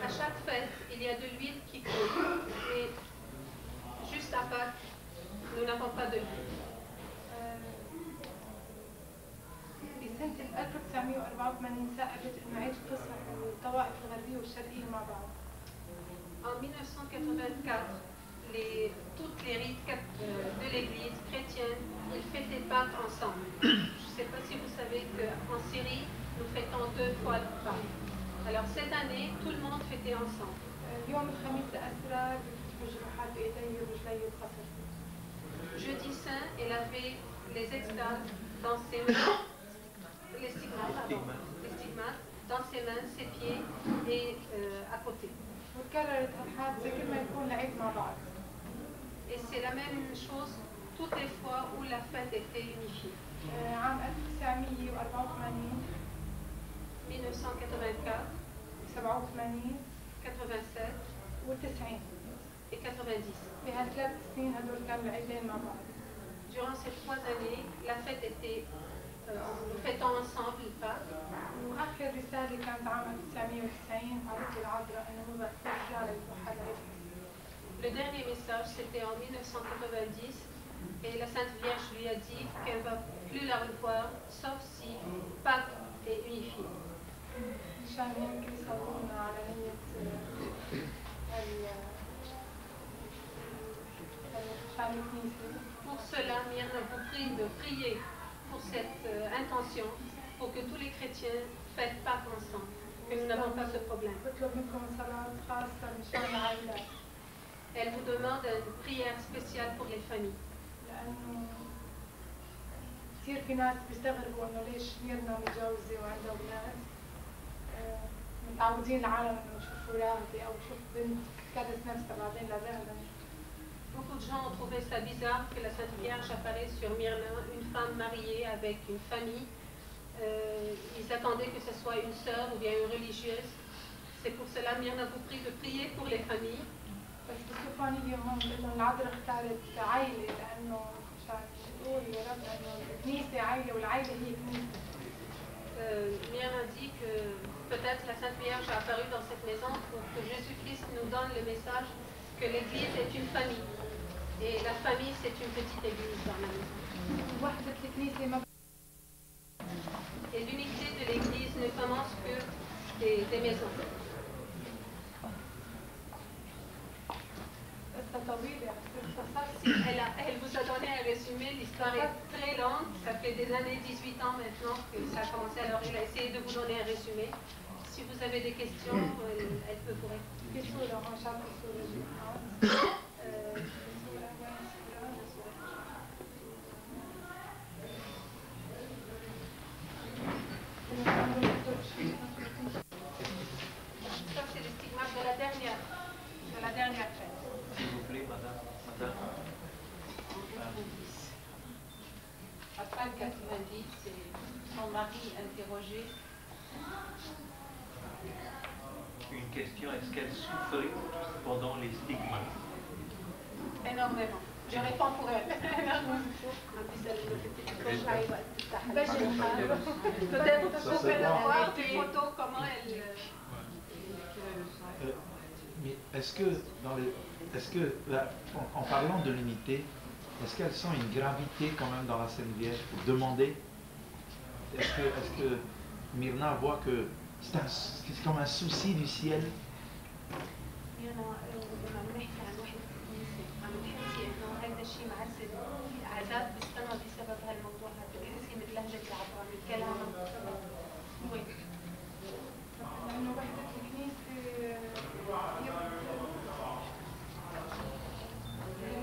À chaque fête, il y a de l'huile qui coule, et juste à Pâques, nous n'avons pas de l'huile. بسنة 1984 ثاقبت إنه عيد فصح الطوائف الغربية والشرقية مع بعض. En 1984, toutes les rites de l'Église chrétienne, ils fêtaient Pâques ensemble. Je ne sais pas si vous savez qu'en Syrie, nous fêtons 2 fois le Pâques. Alors cette année, tout le monde fêtait ensemble. Jeudi Saint, elle avait les extases dans ses mains, les stigmates dans ses mains, ses pieds et à côté. Et c'est la même chose toutes les fois où la fête était unifiée. 1984, 87 et 90. Durant ces 3 années, la fête était nous fêtons ensemble Pâques. Le dernier message, c'était en 1990, et la Sainte Vierge lui a dit qu'elle ne va plus la revoir, sauf si Pâques est unifié. Pour cela, Myrna vous prie de prier pour cette intention, pour que tous les chrétiens fêtent Pâques ensemble, que nous n'avons pas ce problème. Elle vous demande une prière spéciale pour les familles. Beaucoup de gens ont trouvé ça bizarre que la Sainte Vierge apparaisse sur Myrna, une femme mariée avec une famille. Ils attendaient que ce soit une sœur ou bien une religieuse. C'est pour cela Myrna vous prie de prier pour les familles. السوفانية هون بأنه العذراء اختارت عائلة لأنه مشان تقول يا رب إنه الكنيسة عائلة والعائلة هي كنيسة. Myrna dit que peut-être la Sainte Vierge est apparue dans cette maison pour que Jésus-Christ nous donne le message que l'Église est une famille. Et la famille, c'est une petite église dans la maison. Et l'unité de l'Église ne commence que des maisons. Elle vous a donné un résumé, l'histoire est très longue, ça fait des années, 18 ans maintenant que ça a commencé, alors elle a essayé de vous donner un résumé. Si vous avez des questions, elle peut vous répondre. Ça c'est le stigmate de la dernière fête. S'il vous plaît, madame. Après 90, c'est son mari interrogé. Une question, est-ce qu'elle souffrait pendant les stigmates? Énormément. Je réponds pour elle. Peut-être vous pouvez la voir, des photos, comment elle... Mais est-ce que, en parlant de l'unité, est-ce qu'elle sent une gravité quand même dans la Sainte Vierge pour demander? Est-ce que Myrna voit que c'est comme un souci du ciel?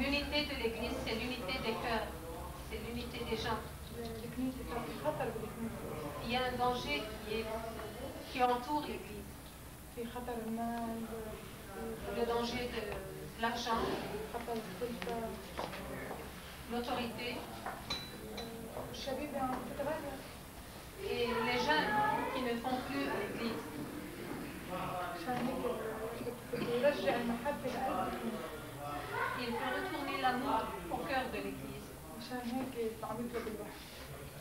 L'unité de l'Église, c'est l'unité des cœurs, c'est l'unité des gens. Il y a un danger qui entoure l'Église. Le danger de l'argent, l'autorité et les jeunes qui ne font plus à l'Église. Il peut retourner l'amour au cœur de l'Église.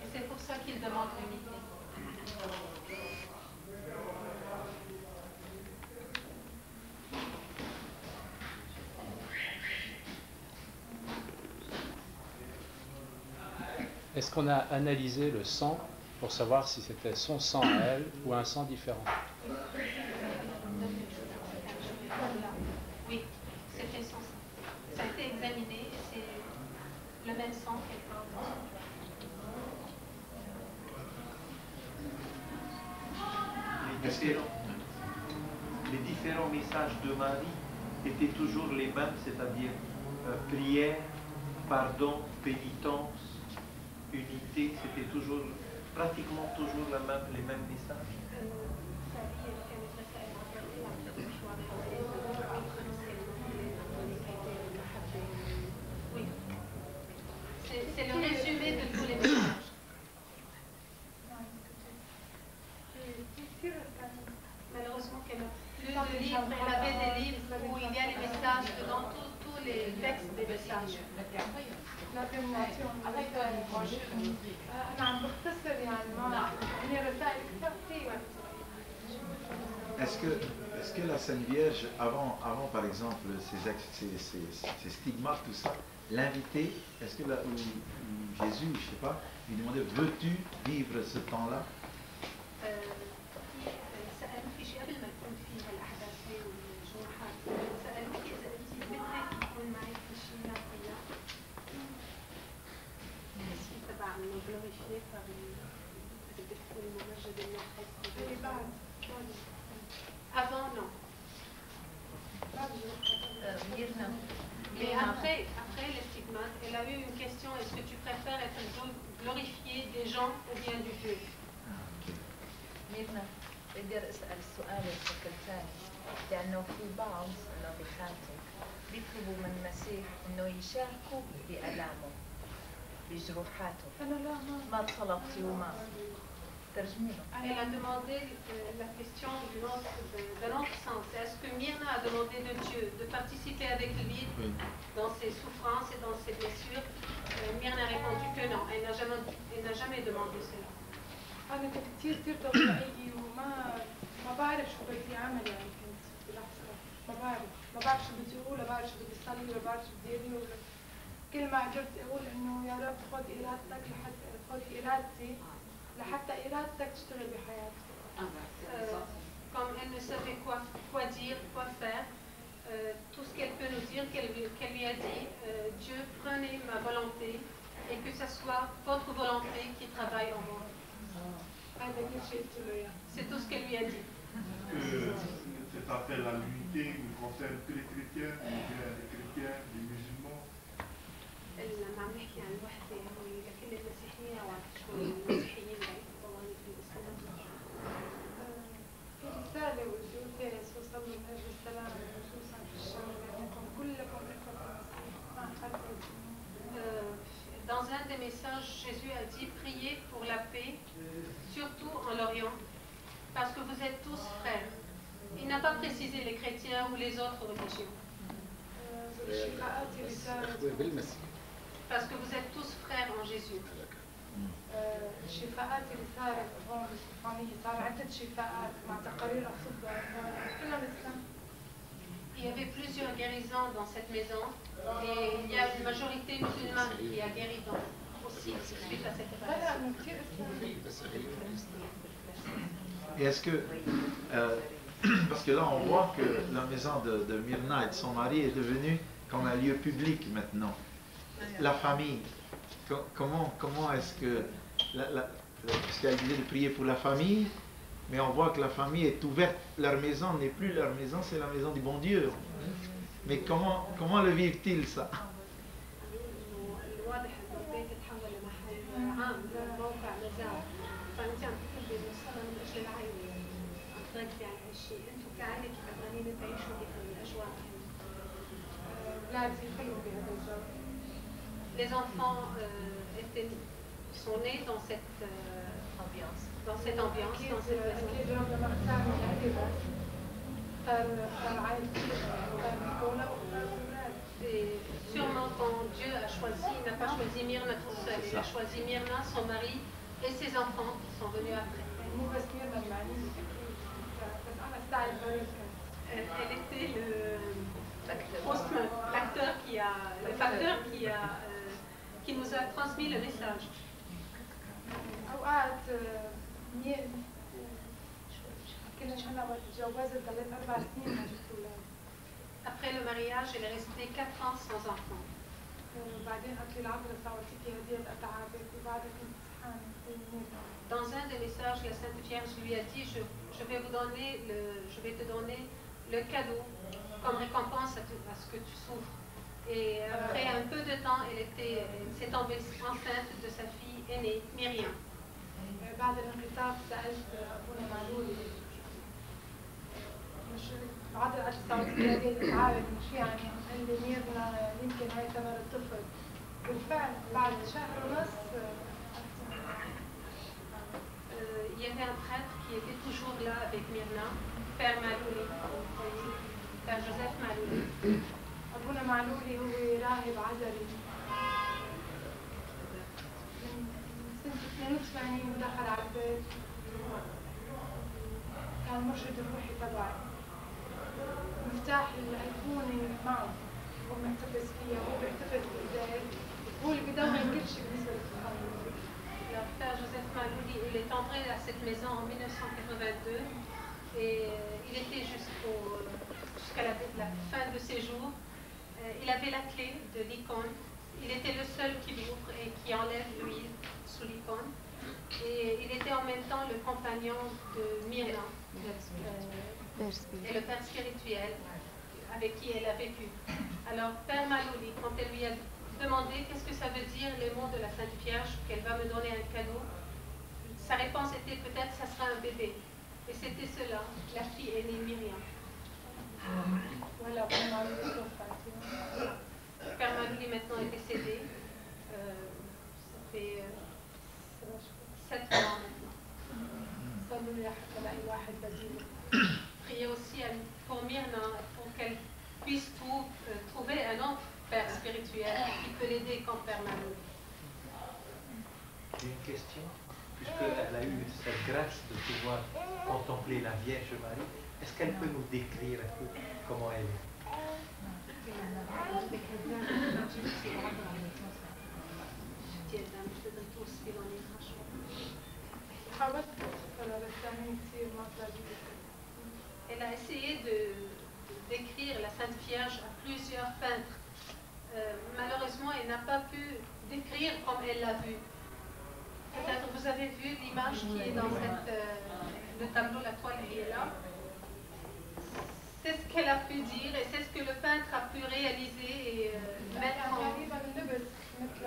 Et c'est pour ça qu'il demande l'unité. Est-ce qu'on a analysé le sang pour savoir si c'était son sang à elle ou un sang différent? Oui, c'était son sang. Ça a été examiné et c'est le même sang qu'elle porte. Les différents messages de Marie étaient toujours les mêmes, c'est-à-dire prière, pardon, pénitence, unité, c'était toujours, pratiquement toujours les mêmes messages. Oui. C'est le résumé de tous les messages. Malheureusement qu'elle n'a plus de livres, elle avait des livres où il y a les messages dans tous les textes des messages. Est-ce que la Sainte Vierge, avant par exemple, ses stigmates, tout ça, l'invitait, est-ce que Jésus, je ne sais pas, lui demandait, veux-tu vivre ce temps-là? Avant, non. Mais après les stigmates, elle a eu une question, est-ce que tu préfères être glorifié des gens ou bien du Dieu? ميرنا بدي أسأل سؤال بشكل ثاني، لأنه في بعض إنه بخانتك بيطلبوا من المسيح إنه يشاركوا بألامه بجروحاته. أنا لا ما طلبتي وما Elle a demandé la question d'un autre sens. Est-ce que Myrna a demandé de Dieu de participer avec lui dans ses souffrances et dans ses blessures? Myrna a répondu que non. Elle n'a jamais demandé cela. أنا كنت كتير طبيعية وما بعرف شو بدي أعمل يعني كنت بلحظة ما بعرف شو بدي أقول، ما بعرف شو بدي أصلي، ما بعرف شو بدي أقول. كل ما قدرت أقول إنه يا رب خذ إرادتك خذ إرادتي لحتى إرادتك تشتغل بحياتي. Comme elle ne savait quoi dire, quoi faire, tout ce qu'elle peut nous dire, qu'elle lui a dit, Dieu, prenez ma volonté et que ce soit votre volonté qui travaille en moi. C'est tout ce qu'elle lui a dit. Cet appel à l'unité ne concerne que les chrétiens, ou bien les chrétiens, les musulmans. لما عم نحكي عن الوحدة هو لكل المسيحيين أو المسيحيين في الإسلام. في رسالة وجودة توصل من أجل السلام خصوصا في الشام لأنكم كلكم إخوة المسيح. Dans un des messages, Jésus a dit « Priez pour la paix, surtout en l'Orient, parce que vous êtes tous frères. » Il n'a pas précisé les chrétiens ou les autres religions. Parce que vous êtes tous frères en Jésus. Il y avait plusieurs guérisons dans cette maison et il y a une majorité musulmane qui a guéri aussi suite à cette opération. Et est-ce que, parce que là on voit que la maison de Myrna et de son mari est devenue comme un lieu public maintenant. La famille, comment est-ce que, parce qu'elle disait de prier pour la famille, mais on voit que la famille est ouverte, leur maison n'est plus leur maison, c'est la maison du bon Dieu. Mais comment le vivent-ils ça? Les enfants sont nés dans cette ambiance, dans cette maison. Et sûrement quand Dieu a choisi, il n'a pas choisi Myrna toute seule, il a choisi Myrna, son mari et ses enfants qui sont venus après. Elle était l'acteur qui nous a transmis le message. Après le mariage, elle est restée 4 ans sans enfant. Dans un des messages, la Sainte Vierge lui a dit je vais te donner le cadeau comme récompense à ce que tu souffres. Et après un peu de temps, elle s'est tombée enceinte de sa fille aînée, Myriam. Il y avait un prêtre qui était toujours là avec Myrna, Père Malouli, Père Joseph Malouli. أبونا معلولي هو راهب عذري من سنة 82 ودخل على البيت كان مرشد الروحي تبعي مفتاح الأيقونة معه هو محتفظ فيها هو بيحتفظ بإيديه هو اللي بدون كل شيء بالنسبة للتخلص. Le Père Joseph Malouli, il est entré à cette maison en 1982 et il était jusqu'à la fin de ses jours. Il avait la clé de l'icône. Il était le seul qui l'ouvre et qui enlève l'huile sous l'icône. Et il était en même temps le compagnon de Myrna et le père spirituel avec qui elle a vécu. Alors, Père Malouli, quand elle lui a demandé qu'est-ce que ça veut dire les mots de la Sainte Vierge, qu'elle va me donner un cadeau, sa réponse était peut-être ça sera un bébé. Et c'était cela, la fille aînée Myriam. Voilà, Père Malouli maintenant est décédé. Ça fait 7 mois maintenant. إنه حتى لاقي واحد بديل. Priez aussi pour Myrna, pour qu'elle puisse trouver un autre père spirituel qui peut l'aider comme Père Manu. J'ai une question. Puisqu'elle a eu cette grâce de pouvoir contempler la Vierge Marie, est-ce qu'elle peut nous décrire un peu comment elle est? Elle a essayé de décrire la Sainte Vierge à plusieurs peintres. Malheureusement, elle n'a pas pu décrire comme elle l'a vue. Peut-être vous avez vu l'image qui est dans le tableau, la toile qui est là. C'est ce qu'elle a pu dire et c'est ce que le peintre a pu réaliser et mettre en...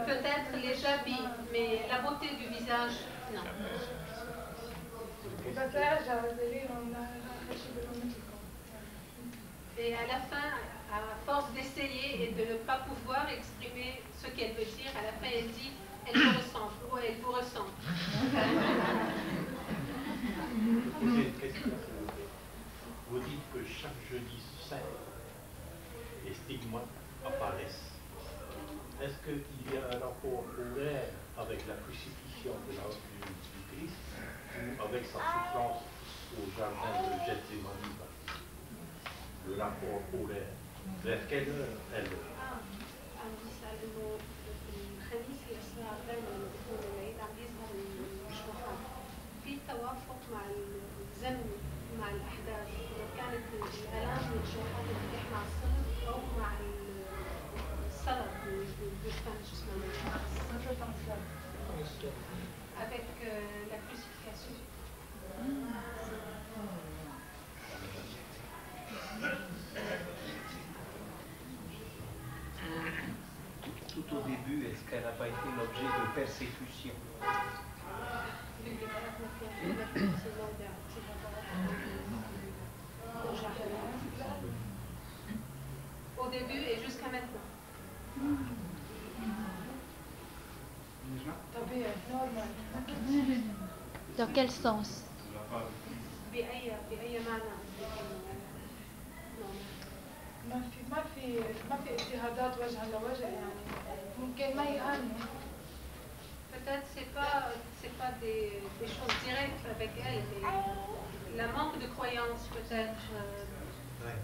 Peut-être les habits, mais la beauté du visage, non. Et à la fin, à force d'essayer et de ne pas pouvoir exprimer ce qu'elle veut dire, à la fin elle dit « elle vous ressemble » ou « elle vous ressemble ». J'ai une question. Vous dites que chaque jeudi saint, les stigmates apparaissent. Est-ce qu'il y a un rapport ouvert avec la crucifixion du Christ ou avec sa souffrance au jardin de Gethsémani? Le rapport ouvert. Vers quelle heure elle في توافق مع الزمن مع الأحداث، إذا كانت الآلام والجروحات اللي بتروح مع الصلب أو مع الصلب avec la crucifixion. Tout au début, est-ce qu'elle n'a pas été l'objet de persécution? Au début et jusqu'à maintenant. Dans quel sens? ما في اضطهادات وجها لوجه يعني ممكن ما يهاني. Peut-être c'est pas des choses directes avec elle, mais la manque de croyance peut-être.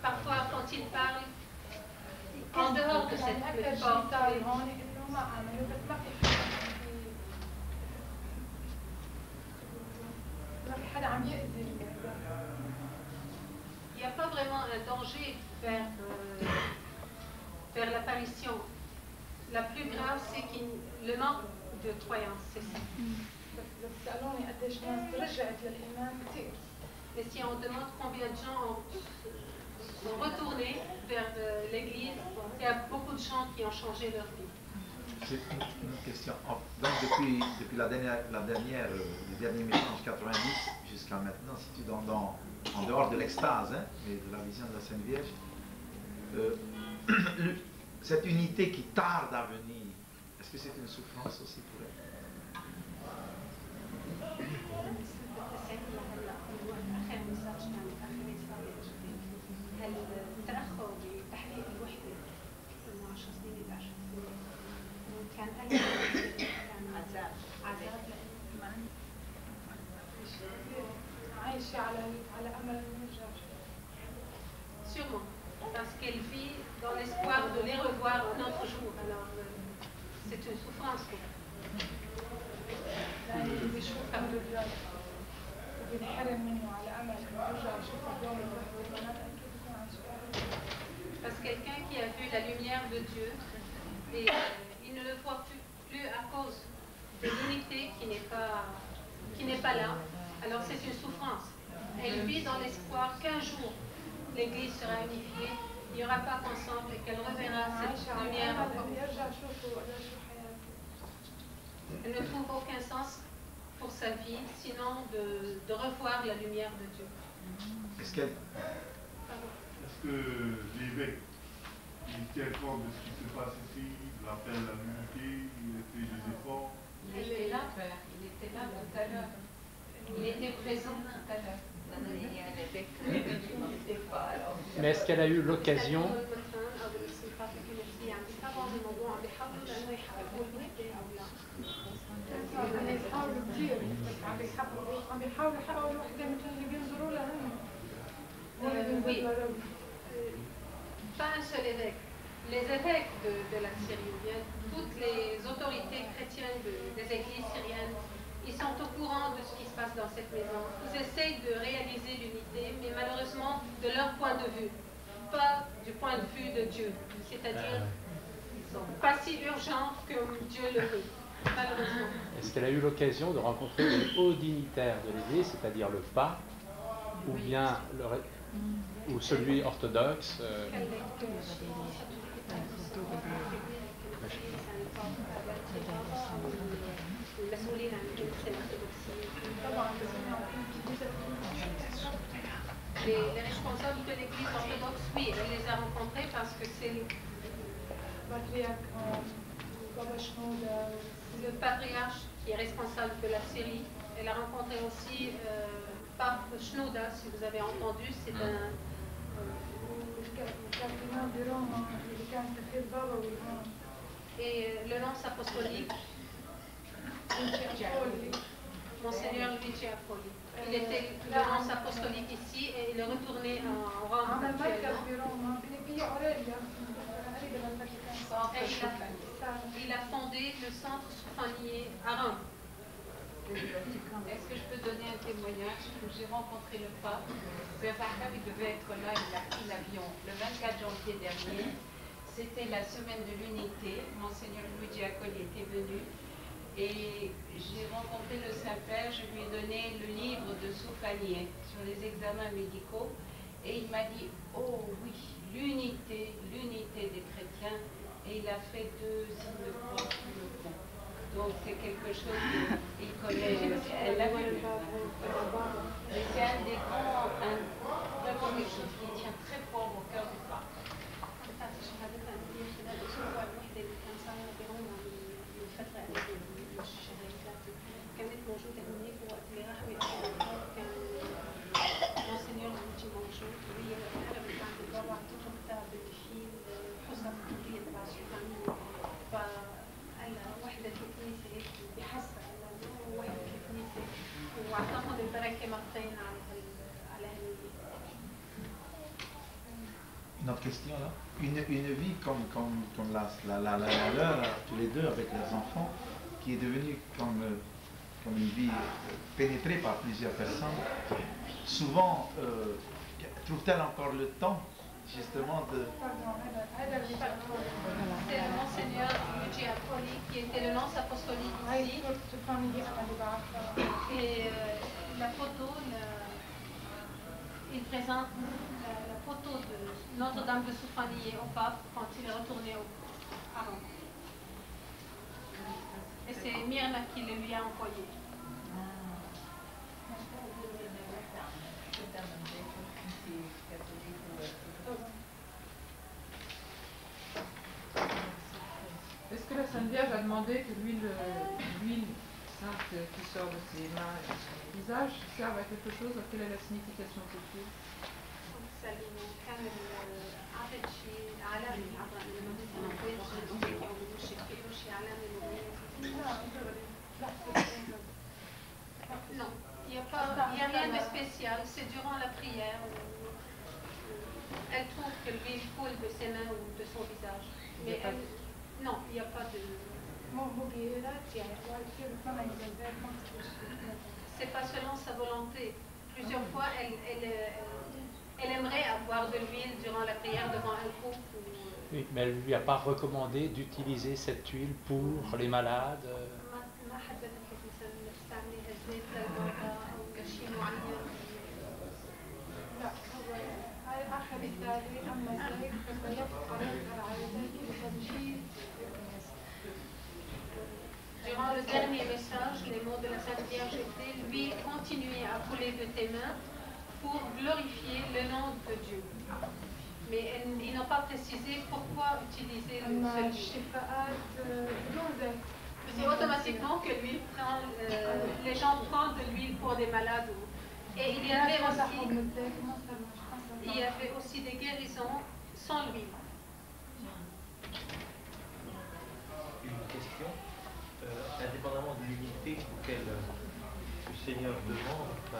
Parfois quand il parle en dehors de cette porte. Il n'y a pas vraiment un danger vers l'apparition. La plus grave, c'est le manque de croyance, c'est ça. Mais si on demande combien de gens sont retournés vers l'église, il y a beaucoup de gens qui ont changé leur vie. C'est une question. Donc depuis le dernier message 90 jusqu'à maintenant, si tu en dehors de l'extase et de la vision de la Sainte Vierge, cette unité qui tarde à venir, est-ce que c'est une souffrance aussi pour elle? Sûrement, parce qu'elle vit dans l'espoir de les revoir un autre jour. Alors, c'est une souffrance pour parce que quelqu'un qui a vu la lumière de Dieu et il ne le voit plus à cause de l'unité qui n'est pas là, alors c'est une souffrance. Elle vit dans l'espoir qu'un jour l'Église sera unifiée, il n'y aura pas qu'ensemble et qu'elle reverra cette lumière. Elle ne trouve aucun sens pour sa vie, sinon de revoir la lumière de Dieu. Est-ce que l'évêque, il tient compte de ce qui se passe ici, il appelle à l'unité, il fait des efforts? Il était là, Père, il était là tout à l'heure. Il était présent tout à l'heure. Mais est-ce qu'elle a eu l'occasion Oui, pas un seul évêque. Les évêques de la Syrie, ou bien toutes les autorités chrétiennes des églises syriennes, ils sont au courant de ce qui se passe dans cette maison. Ils essayent de réaliser l'unité, mais malheureusement de leur point de vue, pas du point de vue de Dieu. C'est-à-dire, pas si urgent comme Dieu le veut, malheureusement. Est-ce qu'elle a eu l'occasion de rencontrer les hauts dignitaires de l'Église, c'est-à-dire le pape, ou bien ou celui orthodoxe Les responsables de l'église orthodoxe, oui, elle les a rencontrés parce que c'est le patriarche qui est responsable de la Syrie. Elle a rencontré aussi Pape Shenouda, si vous avez entendu, c'est un... Et le nonce apostolique, Monseigneur Luigi Appoli. Il était le nonce apostolique ici et il est retourné en Rome actuellement. Il a fondé le centre soufanier à Rome. Est-ce que je peux donner un témoignage? J'ai rencontré le pape. Père Barcam, il devait être là, il a pris l'avion le 24 janvier dernier. C'était la semaine de l'unité. Monseigneur Luigi Accoli était venu. Et j'ai rencontré le Saint-Père, je lui ai donné le livre de Soufanier sur les examens médicaux. Et il m'a dit, oh oui, l'unité des chrétiens. Et il a fait 2 signes de croix sur le front. Donc c'est quelque chose qu'il connaît, elle l'a vu. Mais c'est un des grands, vraiment quelque chose qui tient très fort au cœur du pape. Une autre question là. Une vie comme la leur, tous les deux avec leurs enfants, qui est devenue comme une vie pénétrée par plusieurs personnes. Souvent, trouve-t-elle encore le temps justement de... C'est le Monseigneur Luigi Appoli qui était le nonce apostolique ici. Et la photo, il présente la photo de Notre-Dame de Soufanier au pape quand il est retourné à Rome. Et c'est Myrna qui le lui a envoyé. Est-ce que la Sainte Vierge a demandé que l'huile sainte qui sort de ses mains et de son visage serve à quelque chose? Quelle est la signification de cette huile? Non, il n'y a rien de spécial. C'est durant la prière. Elle trouve que l'huile coule de ses mains ou de son visage. Mais elle, non, il n'y a pas de... C'est pas selon sa volonté. Plusieurs fois, elle aimerait avoir de l'huile durant la prière devant un groupe. Oui, mais elle ne lui a pas recommandé d'utiliser cette huile pour les malades. Durant le dernier message, les mots de la Sainte Vierge étaient « Lui, continuez à couler de tes mains pour glorifier le nom de Dieu ». Mais ils n'ont pas précisé pourquoi utiliser le seul. C'est automatiquement que l'huile prend, les gens prennent de l'huile pour des malades. Et il y avait aussi des guérisons sans l'huile. Une question, indépendamment de l'unité auquel le Seigneur demande à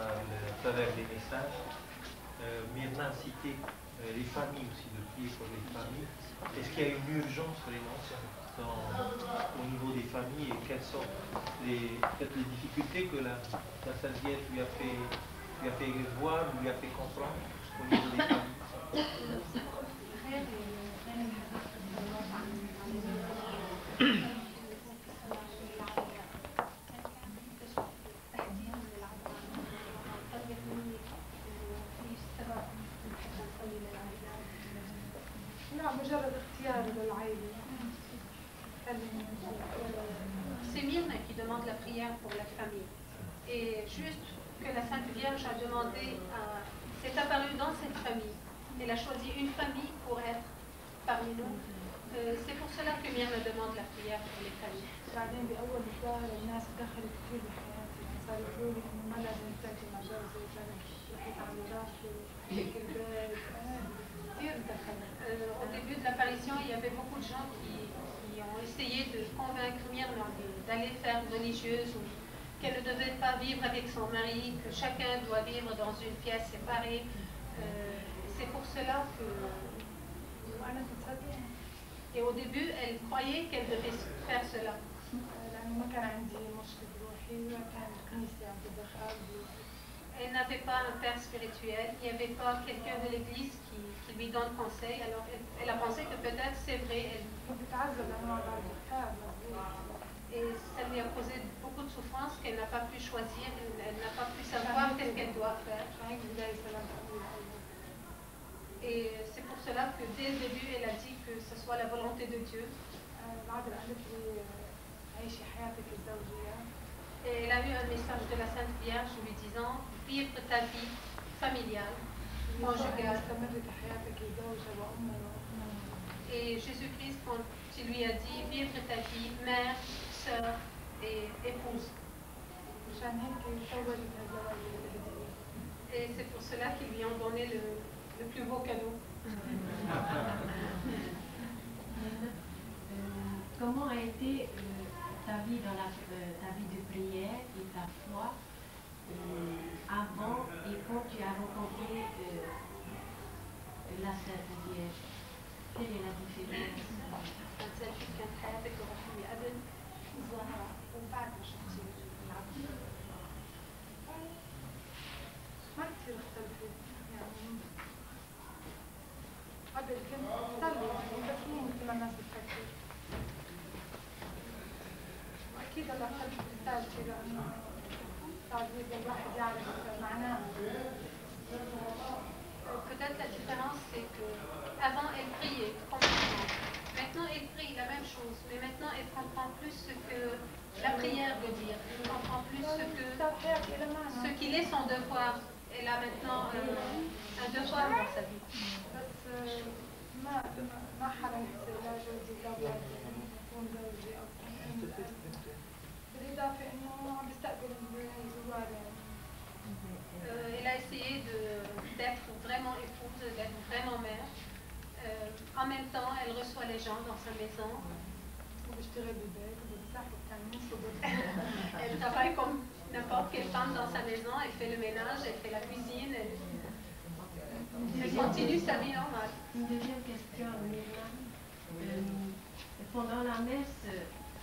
travers les messages, Myrna a cité les familles aussi, de prier pour les familles. Est-ce qu'il y a une urgence vraiment au niveau des familles et quelles sont peut-être les difficultés que la Sainte Vierge lui a fait voir, lui a fait comprendre au niveau des familles? C'est Myrna qui demande la prière pour la famille. Et juste que la Sainte Vierge a demandé, c'est apparu dans cette famille. Elle a choisi une famille pour être parmi nous. C'est pour cela que Myrna demande la prière pour les familles. Au début de l'apparition, il y avait beaucoup de gens qui ont essayé de convaincre Myrna d'aller faire religieuse ou qu'elle ne devait pas vivre avec son mari, que chacun doit vivre dans une pièce séparée. C'est pour cela que... Et au début, elle croyait qu'elle devait faire cela. Elle n'avait pas un père spirituel, il n'y avait pas quelqu'un de l'église qui lui donne conseil, alors elle a pensé que peut-être c'est vrai. Et ça lui a causé beaucoup de souffrance qu'elle n'a pas pu choisir, elle n'a pas pu savoir qu'est-ce qu'elle doit faire. Et c'est pour cela que dès le début, elle a dit que ce soit la volonté de Dieu. Et elle a eu un message de la Sainte Vierge lui disant vivre ta vie familiale, conjugale. Et Jésus-Christ, quand il lui a dit vivre ta vie mère, sœur et épouse. Et c'est pour cela qu'ils lui ont donné le plus beau cadeau. Comment a été ta vie dans ta vie de prière et ta foi avant et quand tu as rencontré la Sainte Vierge? Quelle est la différence? ما كثير اختلفت يعني قبل كنت بصلي يعني بس مو مثل ما الناس بتفكر واكيد هلا اختلفت بالثالثة لانه صار الواحد يعرف معناه. Peut-être la différence c'est que avant elle priait complètement. Maintenant elle prie la même chose, mais maintenant elle comprend plus ce que la prière veut dire. Elle comprend plus ce qu'il est son devoir. Elle a maintenant un devoir dans sa vie. Elle a essayé d'être vraiment épouse, d'être vraiment mère. En même temps, elle reçoit les gens dans sa maison. Elle travaille comme n'importe quelle femme dans sa maison, elle fait le ménage, elle fait la cuisine, elle continue sa vie normale. Une deuxième question, Myrna. Pendant la messe,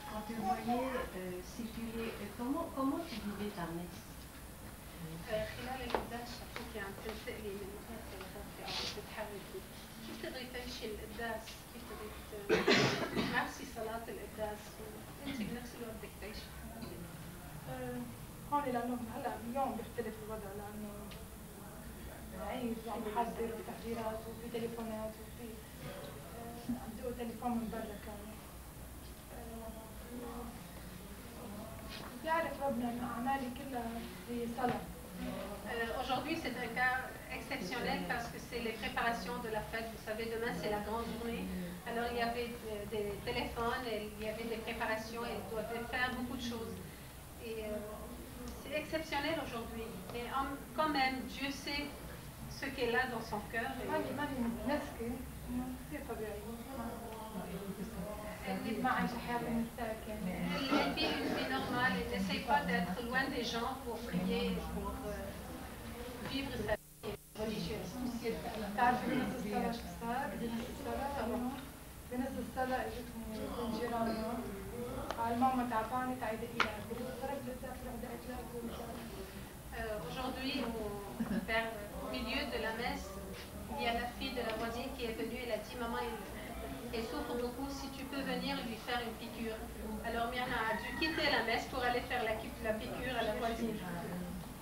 quand tu voyais circuler, comment tu vivais ta messe? خلال القداس شفتي عم تنسقلي من المنطقة عم تتحركي، كيف تقدري تعيشي القداس؟ كيف تقدري تمارسي صلاة القداس وانت بنفس الوقت بدك تعيشي؟ هون لانه هلا اليوم بيختلف الوضع لانه عيد وعم بحضر وتحضيرات وفي تليفونات وفي عم بدق تليفون من برا كمان. بيعرف ربنا انه اعمالي كلها هي صلاة. Aujourd'hui, c'est un cas exceptionnel parce que c'est les préparations de la fête. Vous savez, demain, c'est la grande journée. Alors il y avait des téléphones, il y avait des préparations, elle devait faire beaucoup de choses. Et c'est exceptionnel aujourd'hui. Mais quand même, Dieu sait ce qu'elle a dans son cœur. Elle vit une vie normale, elle n'essaie pas d'être loin des gens pour prier, pour vivre sa vie religieuse. Aujourd'hui, au milieu de la messe, il y a la fille de la voisine qui est venue, elle a dit, maman, elle souffre beaucoup, si tu peux venir lui faire une piqûre. Alors Myrna a dû quitter la messe pour aller faire la piqûre à la voisine.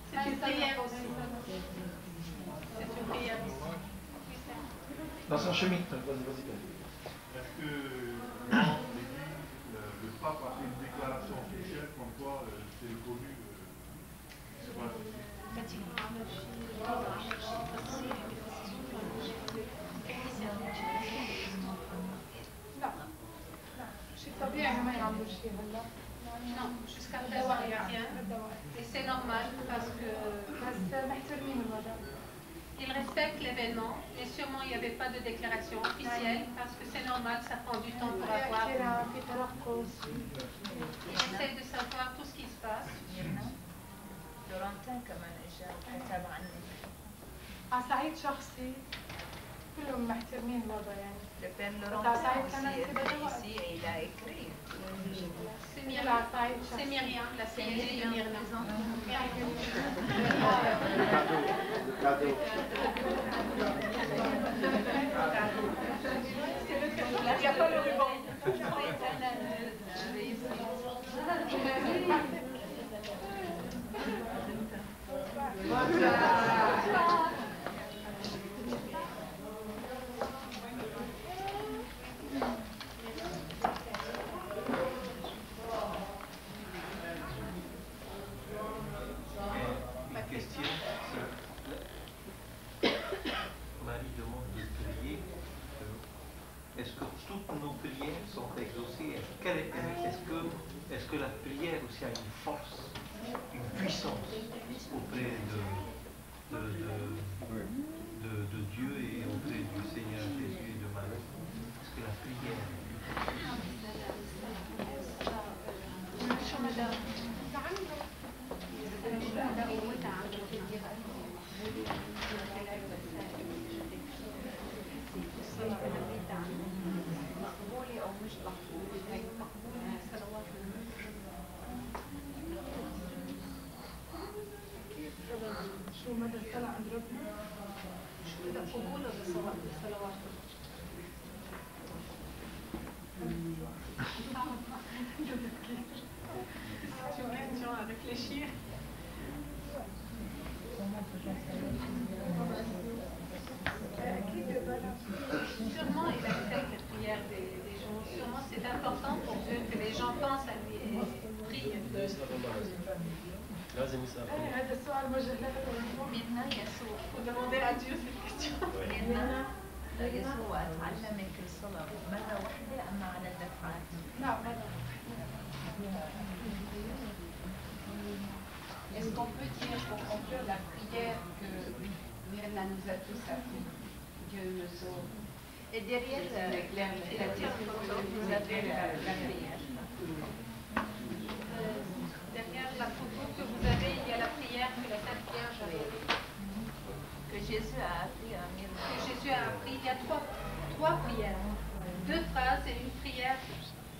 C'est une prière aussi. C'est une prière aussi. Dans son chemin, vas-y. Est-ce que dans l'Église, le pape a fait une déclaration officielle comme quoi c'est reconnu c'est pas Non, jusqu'à présent il n'y a rien. Et c'est normal parce que ils respectent l'événement, et sûrement il n'y avait pas de déclaration officielle parce que c'est normal, ça prend du temps pour avoir. Ils essaient de savoir tout ce qui se passe. سعيد شخصي كلهم محترمين الوضع يعني. C'est Myriam, la fille de Myrna. Il n'y a pas le ruban. Ma question, Marie demande de prier. Est-ce que toutes nos prières sont exaucées? Est-ce que la prière aussi a une force, une puissance auprès de Dieu et auprès du Seigneur Jésus et de Marie? Est-ce que la prière شو مدى الصلاة عند ربنا؟ شو مدى قبوله لصلواته؟ À réfléchir. Sûrement, il accepte les prières des gens. Sûrement, c'est important pour Dieu que les gens pensent à lui et prient. هذا السؤال موجه لك. Maintenant, Yeshua. Il faut demander à Dieu cette question. يسوع تعلمك الصلاة مرة واحدة أم على دفعات؟ لا مرة. Est-ce qu'on peut dire pour conclure la prière que Myrna nous a tous appris? Dieu me sauve. Et derrière, vous avez la prière. Derrière la photo que vous avez, il y a la prière que la Sainte Vierge a fait. Que Jésus a appris à Myrna. Que Jésus a appris. Il y a trois prières. 2 phrases et une prière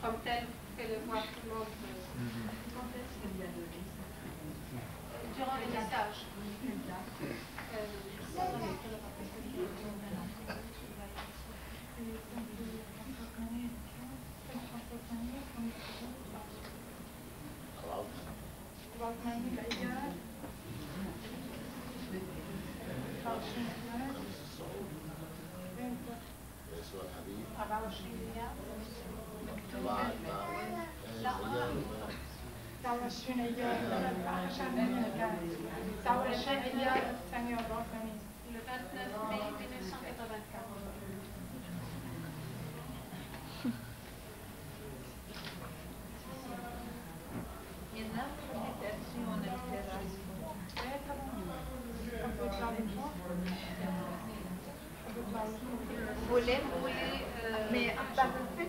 comme telle, vous pouvez le voir tout le monde. Durant le message. Le 29 mai 1984.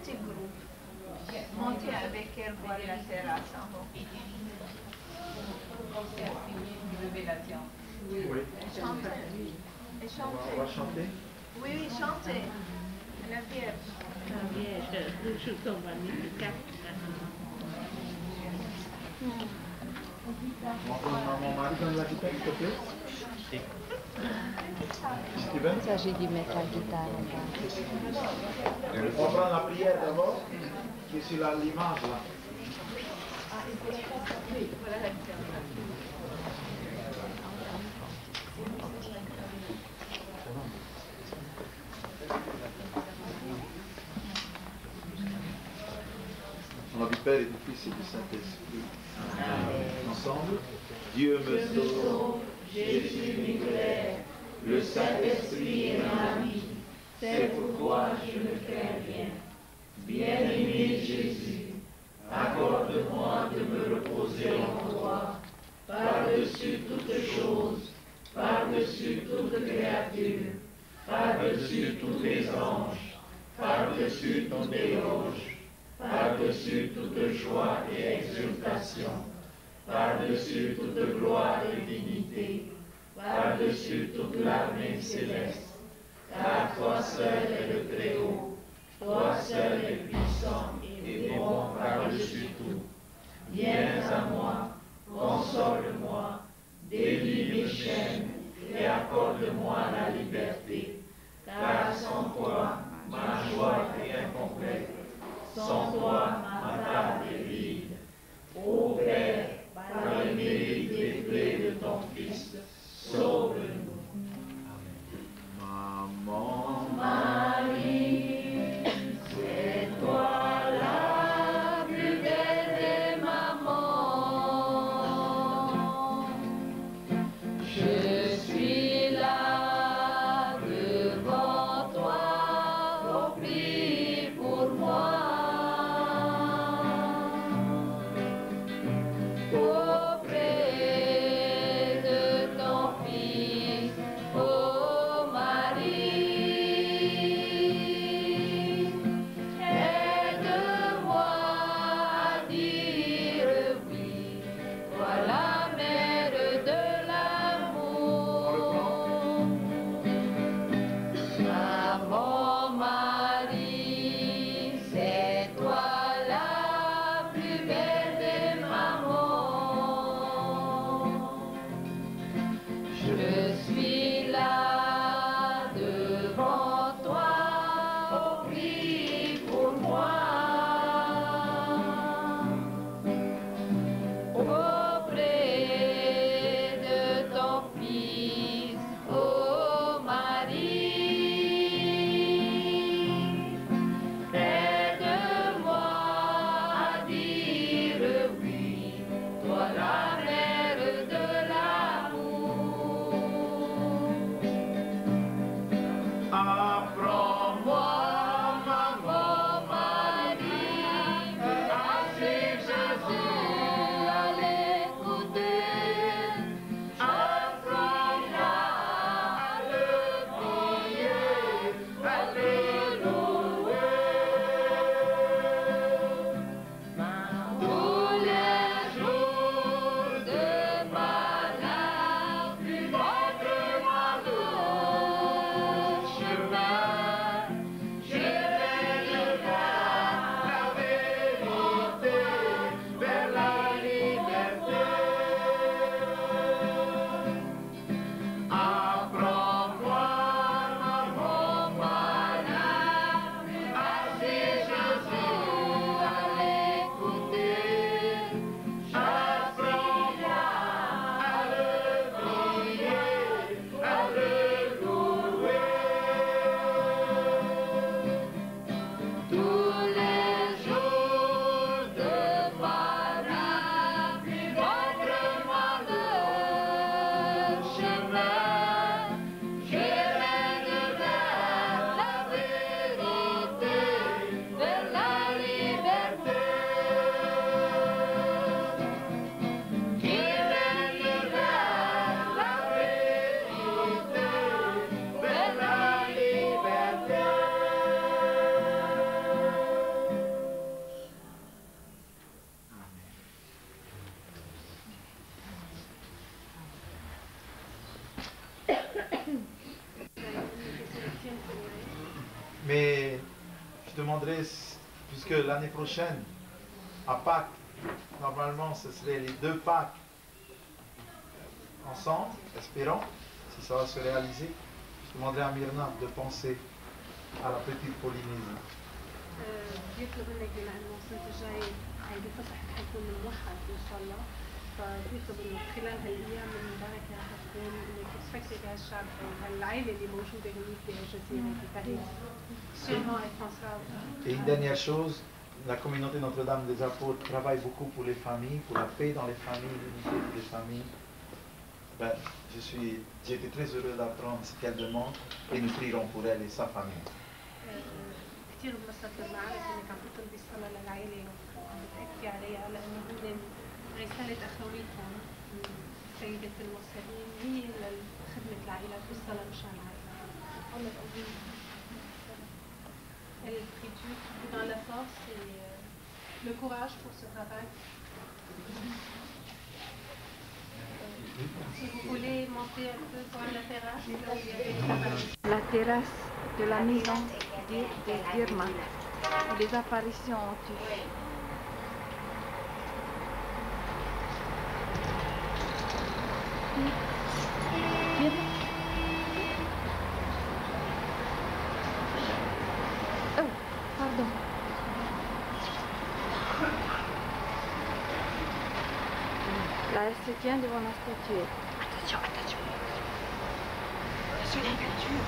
petit groupe. Monter avec elle voir la terrasse en haut. Quand c'est fini, vous levez la viande. Oui. Chanter. Et chanter. On va chanter? Oui, oui, chanter. La Vierge. La Vierge, je tombe à Mon mari donne la guitare, s'il te plaît. Steven? Ça, j'ai dû mettre la guitare en bas. On va prendre la prière d'abord, qui est sur l'image là. Au nom du Père et du Fils et du Saint-Esprit. Amen. Ensemble. Dieu me sauve, Jésus m'éclaire, le Saint-Esprit est ma vie. C'est pourquoi je ne crains rien. Bien-aimé Jésus, accorde-moi de me reposer en toi, par-dessus toutes choses, par-dessus toute créature, par-dessus tous les anges, par-dessus toutes les roches, par-dessus toute joie et exultation, par-dessus toute gloire et dignité, par-dessus toute l'armée céleste, car toi seul es le Très-Haut, toi seul es puissant et bon par-dessus tout. Viens à moi, console-moi, délie mes chaînes et accorde-moi la liberté, car sans toi, ma joie est incomplète, sans toi, ma table est vide. Ô Père, par le mérite des plaies de ton Fils, sauve-nous. Maman Marie, c'est toi la plus belle des mamans. Je suis Mais je demanderais, puisque l'année prochaine, à Pâques, normalement ce serait les 2 Pâques ensemble, espérons, si ça va se réaliser, je demanderais à Myrna de penser à la petite Polynésie. بيطلب منك بما انه السنه الجايه هيدي الفسح حيكون موحد ان شاء الله فبيطلب انه خلال هالايام المباركه حتكون انك تفكري بهالشعب وهالعائله اللي موجوده هنيك بهالجزيره بباريس. Sûrement elle pensera. Et une dernière chose, la communauté Notre-Dame des Apôtres travaille beaucoup pour les familles, pour la paix dans les familles, l'unité pour les familles. Ben, j'ai été très heureux d'apprendre ce qu'elle demande et nous prierons pour elle et sa famille. كثير انبسطت بالمعارف انك عم تطلبي الصلاه للعائله وعم بتاكدي عليها لانه هن رساله اخويتهم سيده المرسلين هي لخدمه العائلات والصلاه مشان العائله. Elle prie Dieu qui vous donne la force et le courage pour ce travail. Si vous voulez monter un peu voir la terrasse, La terrasse de la maison d'Irma, où les apparitions ont eu. Oh, pardon. Là, elle se tient devant la statuette. Attention, attention. Attention, la peinture.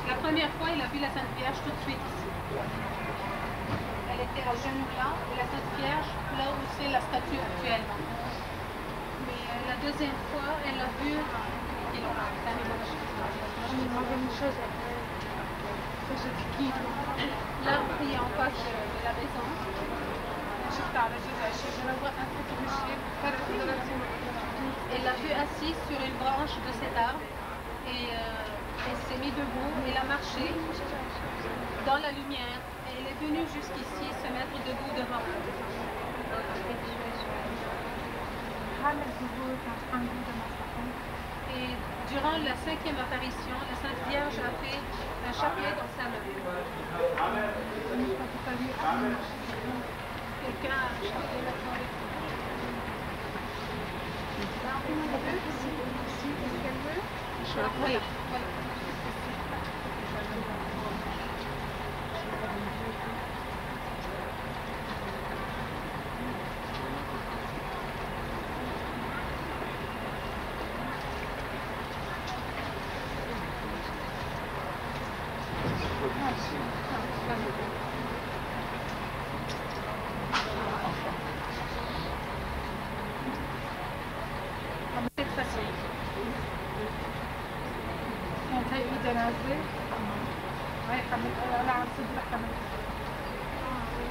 La première fois, il a vu la Sainte Vierge tout de suite ici. Elle était à genoux là, et la Sainte Vierge là où c'est la statue actuellement. Mais la deuxième fois, elle l'a vue. Là, il est en face de la maison. Elle l'a vu assise sur une branche de cet arbre et elle s'est mise debout, elle a marché dans la lumière et elle est venue jusqu'ici se mettre debout devant nous. Et durant la 5e apparition, la Sainte Vierge a fait un chapelet dans sa main. Quelqu'un a acheté la soirée. Voilà.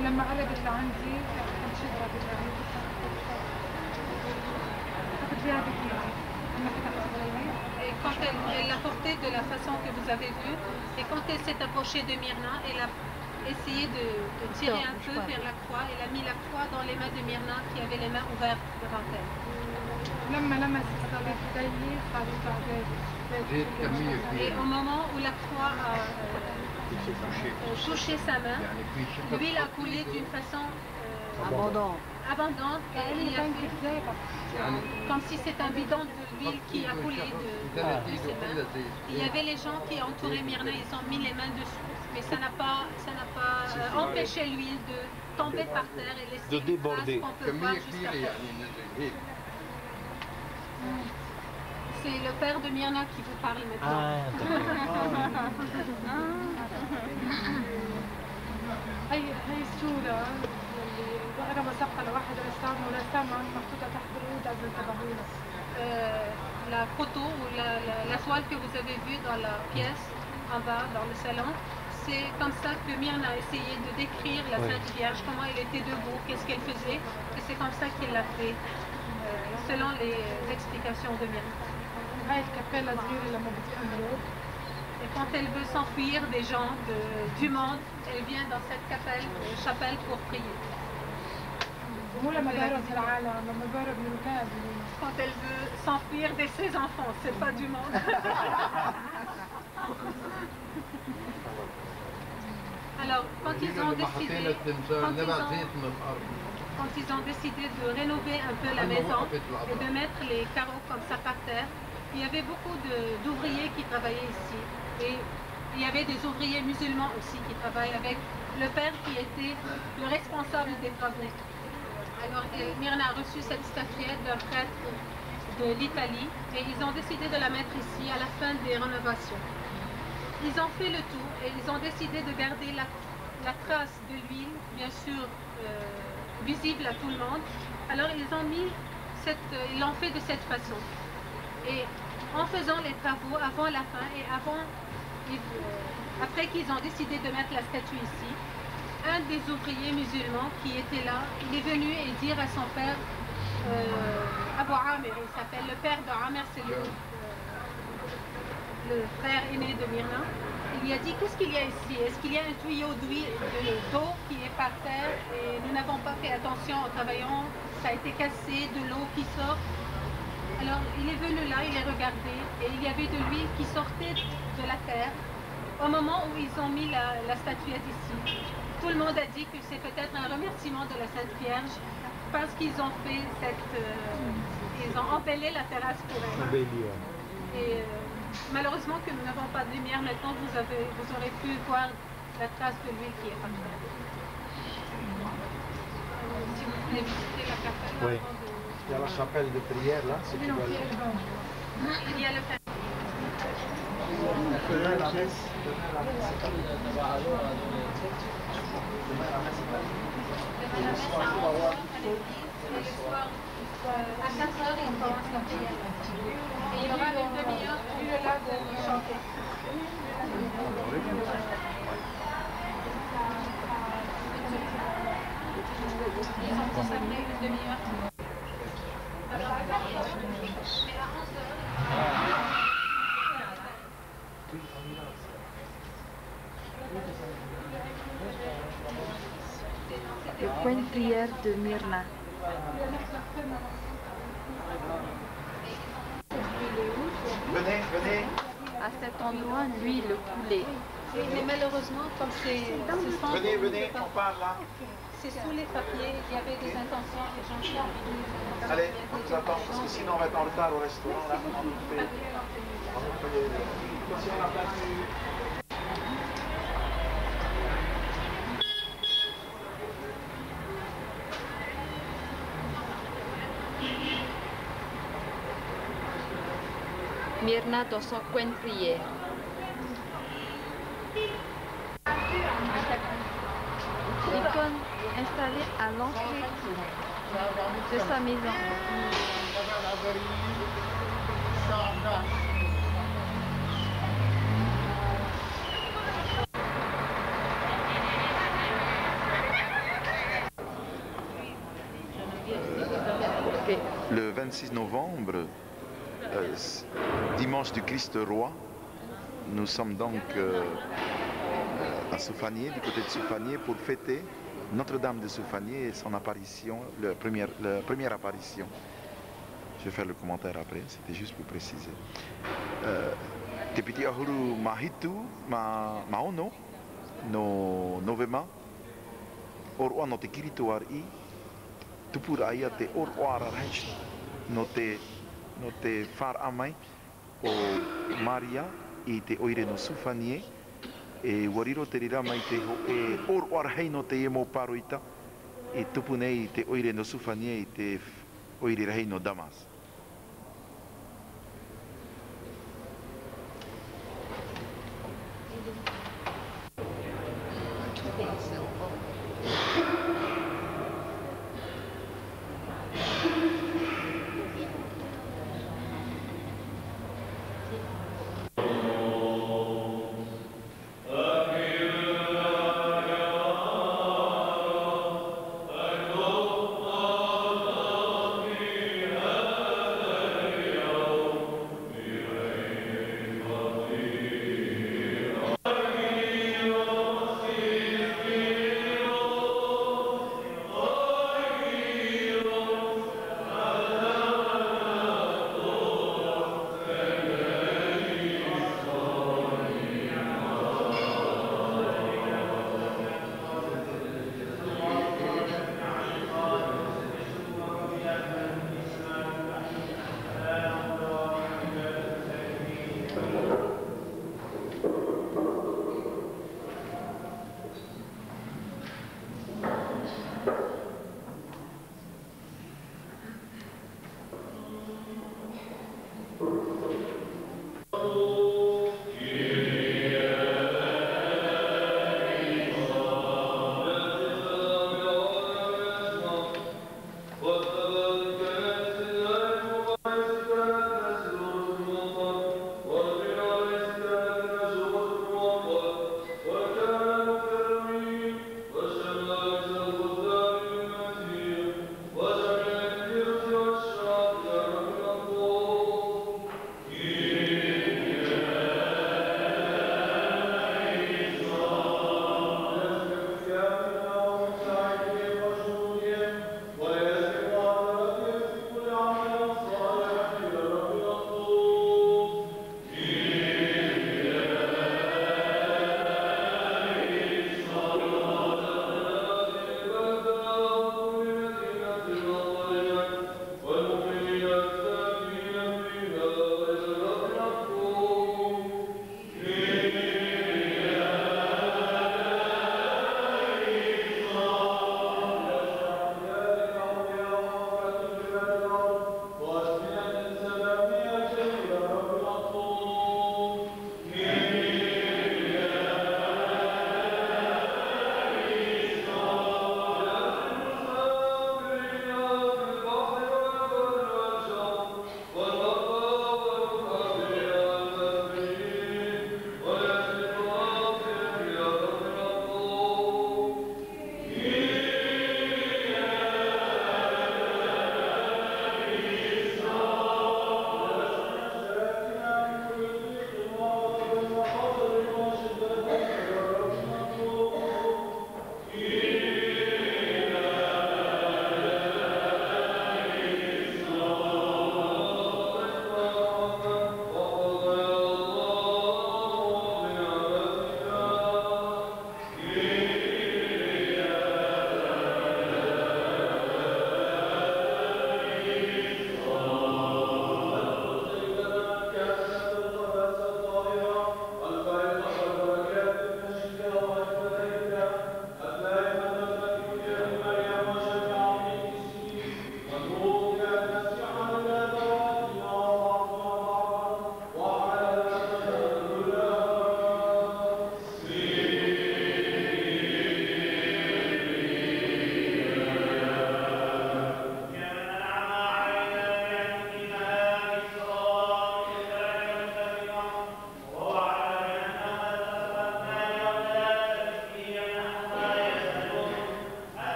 ولما قلبت لعندي كنت شدها بالجهاز اخذت فيها بكير Et quand elle l'a portée de la façon que vous avez vue, et quand elle s'est approchée de Myrna, essayé de tirer un peu vers la croix. Elle a mis la croix dans les mains de Myrna qui avait les mains ouvertes devant elle. Et au moment où la croix a touché sa main, l'huile a coulé d'une façon abondante. Et il y a comme si c'était un bidon d'huile qui a coulé de ses mains. Il y avait les gens qui entouraient Myrna, ils ont mis les mains dessus. Mais ça n'a pas empêché l'huile de tomber par terre et laisser de déborder. Qu'on peut voir juste après. C'est le père de Myrna qui vous parle maintenant. هي الصورة اللي أنا مسقها لواحد رسام ورسامة محطوطة تحت العود عند الطباخين. La photo ou la toile que vous avez vue dans la pièce en bas dans le salon, c'est comme ça que Myrna a essayé de décrire la Sainte Vierge, comment elle était debout, qu'est-ce qu'elle faisait, et c'est comme ça qu'il l'a fait, selon les explications de Myrna. Et quand elle veut s'enfuir des gens du monde, elle vient dans cette chapelle pour prier. Quand elle veut s'enfuir de ses enfants, c'est pas du monde. Alors, quand ils ont décidé de rénover un peu la maison et de mettre les carreaux comme ça par terre, il y avait beaucoup d'ouvriers qui travaillaient ici. Et il y avait des ouvriers musulmans aussi qui travaillent avec le père qui était le responsable des travaux. Alors Myrna a reçu cette statuette d'un prêtre de l'Italie et ils ont décidé de la mettre ici à la fin des rénovations. Ils ont fait le tour et ils ont décidé de garder la trace de l'huile, bien sûr visible à tout le monde. Alors ils l'ont fait de cette façon. Et en faisant les travaux avant la fin et après qu'ils ont décidé de mettre la statue ici, un des ouvriers musulmans qui était là, il est venu et dire à son père, Abu Amir, il s'appelle le père de Amir, c'est le frère aîné de Myrna. Il lui a dit, qu'est-ce qu'il y a ici? Est-ce qu'il y a un tuyau d'eau qui est par terre et nous n'avons pas fait attention en travaillant, ça a été cassé, de l'eau qui sort. Alors il est venu là, il a regardé et il y avait de l'huile qui sortait de la terre au moment où ils ont mis la statuette ici. Tout le monde a dit que c'est peut-être un remerciement de la Sainte Vierge parce qu'ils ont fait ils ont embelli la terrasse pour elle. Et malheureusement que nous n'avons pas de lumière maintenant, vous aurez pu voir la trace de l'huile qui est par terre. Si vous voulez visiter la chapelle avant de... Il y a la chapelle de prière là. Il y a le père. Demain la messe. Et le soir, à 4 heures, il commence la prière. Et il y aura une demi-heure pour chanter. Ils ont consacré une demi-heure. Le point de prière de Myrna. Venez. À cet endroit, l'huile coulait. Mais malheureusement, comme c'est sans... Venez, on parle là. C'est sous les papiers, il y avait des intentions, les gens qui ont envie de... Allez, on vous attend, parce que sinon on va être en retard au restaurant. Là, si on n'a pas pu... Myrna dans son coin de prière. L'icône installée à l'entrée de sa maison. Le 26 novembre, dimanche du Christ roi, nous sommes donc à Soufanié, du côté de Soufanié, pour fêter Notre-Dame de Soufanié et son apparition, la première apparition. Je vais faire le commentaire après, c'était juste pour préciser. Te piti ahuru mahitu maono no novema or no te kirito ar I tupura ia te or oara ranch no te far amai o Maria I te oire no Soufanié e wariro te rira mai te ho e or oara hei no te emo paroita e tupu nei te oire no Soufanié I te oire hei no Damas. Oh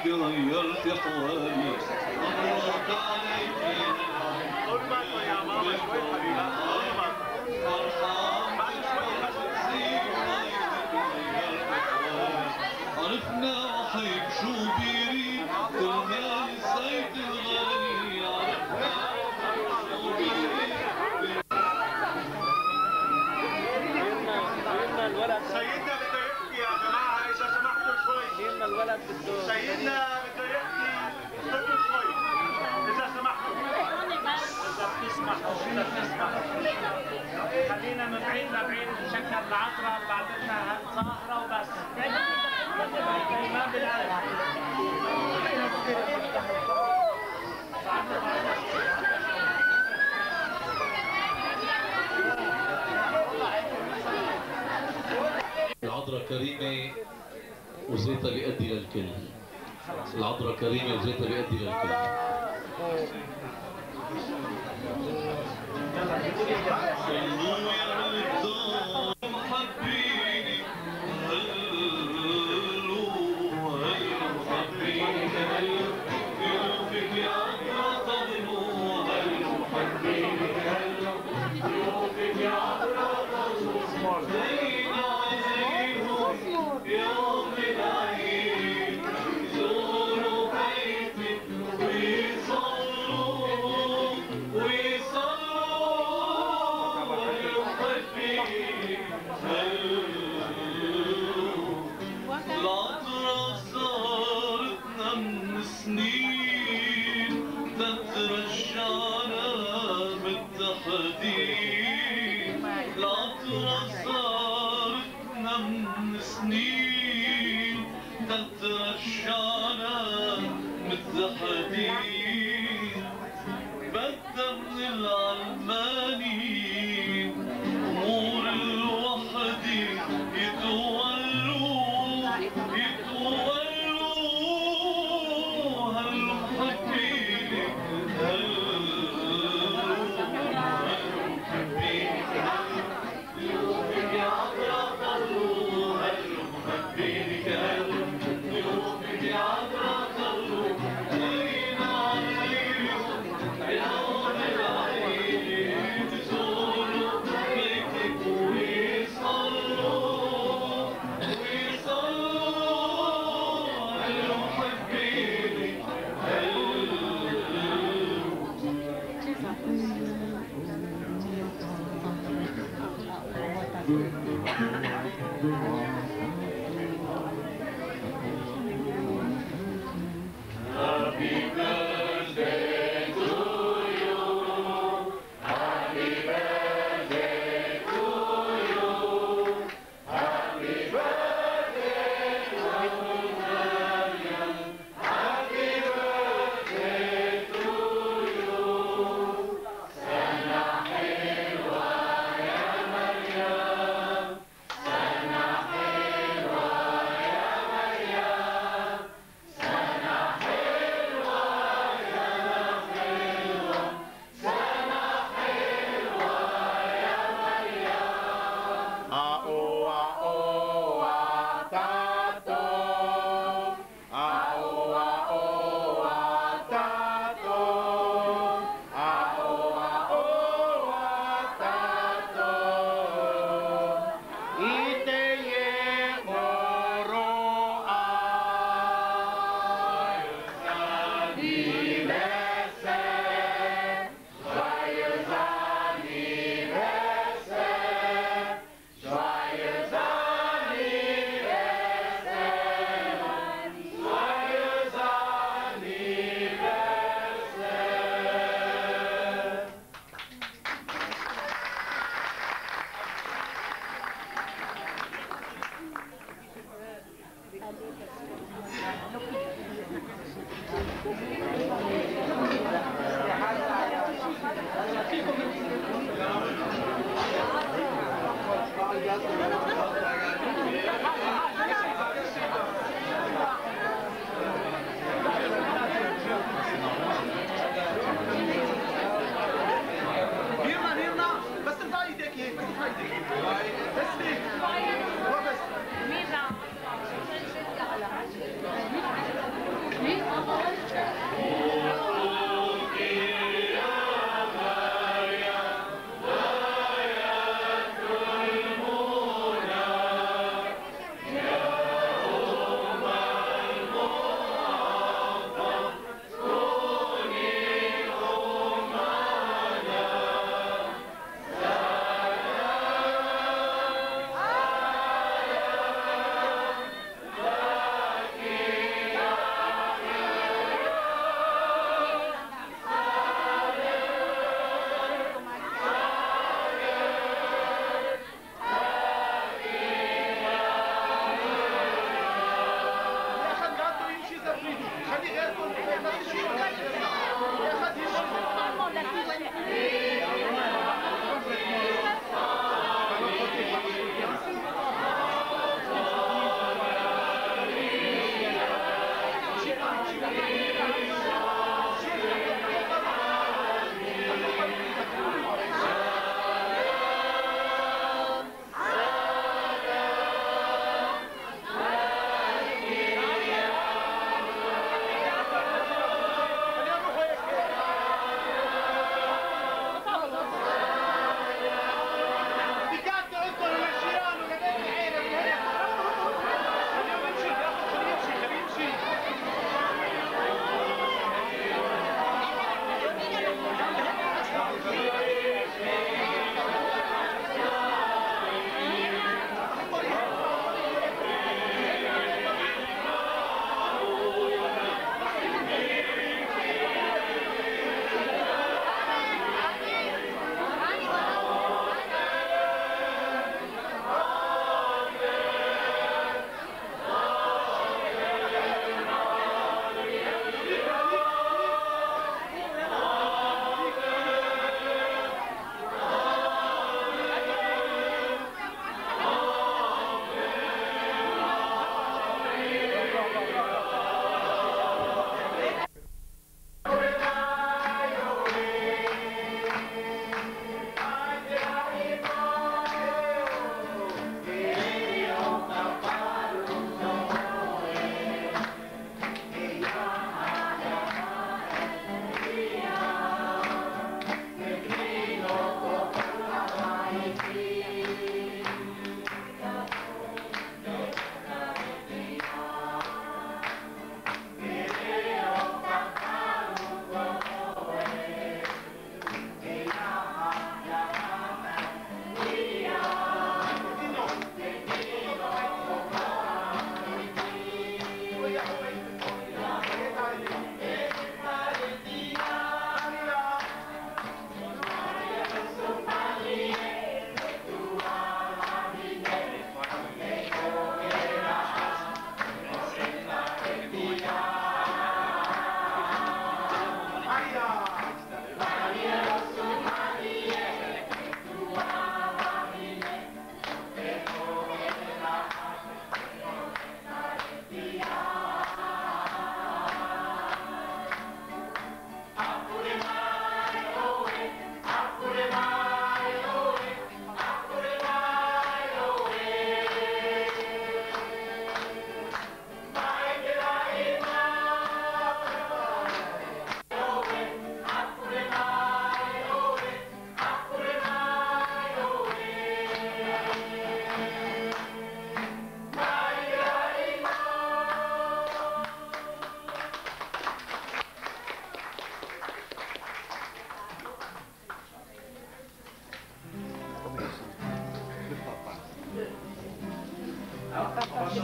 غيرت حوالي مبروك عليك خلينا من بعيد لبعيد نشكل العطرة وبعدين هالصاخرة وبس. ما بالقلب. العذراء كريمة وزيتها بيؤدي للكل. العذراء كريمة وزيتها بيؤدي للكل.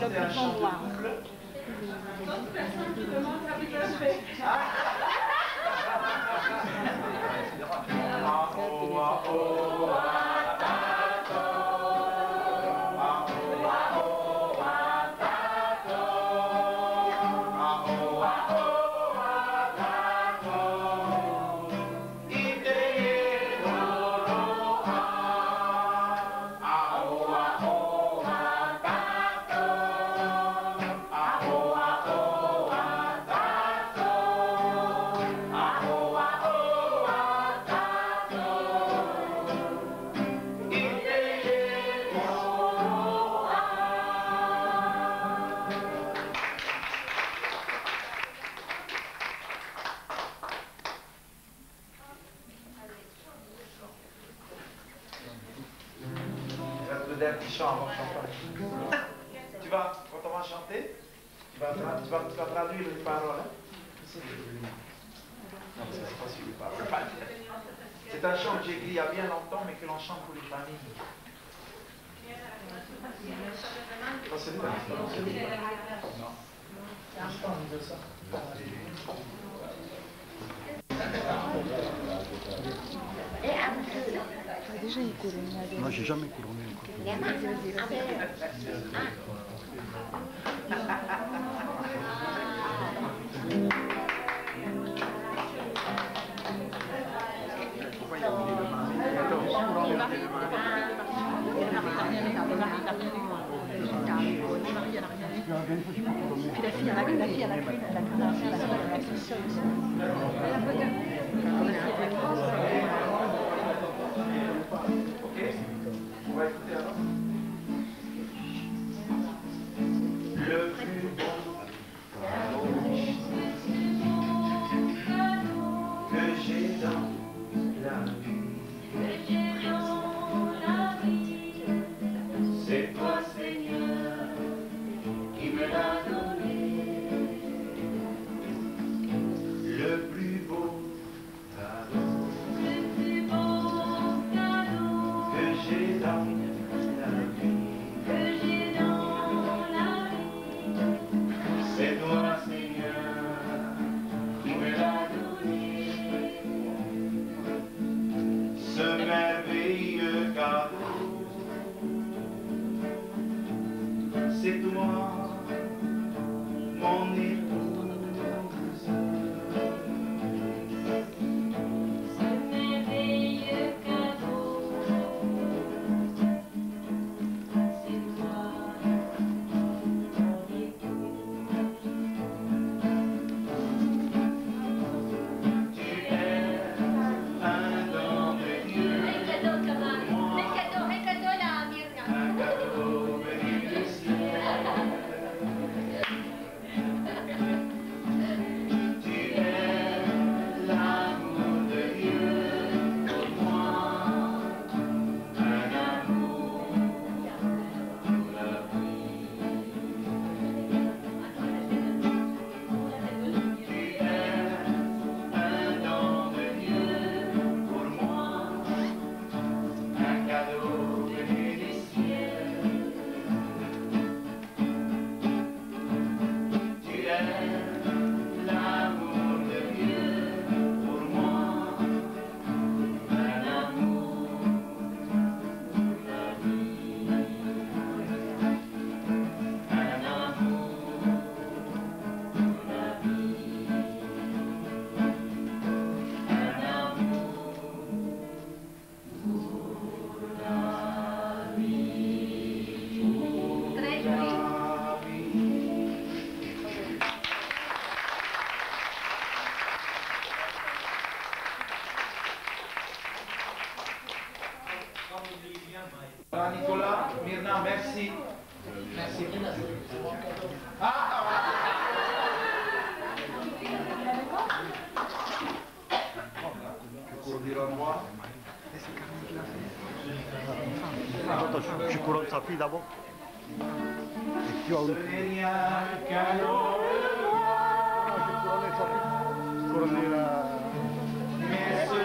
le plafond noir. D'autres personnes qui demandent happy birthday. Quand on va chanter, tu vas traduire les paroles. Hein? Non, c'est pas sur les paroles. C'est un chant que j'ai écrit il y a bien longtemps, mais que l'on chante pour les familles. Ça, c'est pas non. Déjà une couronne. Moi, j'ai jamais couronné encore. Puis la fille, elle a qu'une, elle a Ok, on va écouter alors. Le plus beau que j'ai dans la vie, c'est toi, Seigneur, qui me l'as donné. Le plus beau cadeau que j'ai dans la vie, c'est toi, Seigneur, qui me l'as donné. Ce merveilleux cadeau, c'est toi, mon épouse. Ce merveilleux cadeau, c'est toi, mon épouse. Tu es un don de Dieu. Un cadeau là, Myriam. Un cadeau venu du ciel. Tu es l'amour de Dieu pour moi, un amour pour la vie. Tu es un don de Dieu pour moi, un cadeau venu du ciel. Tu es l'amour de Dieu pour moi, un amour pour la vie, un amour pour la vie, un amour pour la vie. Très joli. Voilà, Nicolas, Myrna, merci. Merci. Tu couronneras moi. Attends, je couronne sa fille d'abord. Et tu as Ce n'est rien qu'un au revoir. couronné la... Mais ce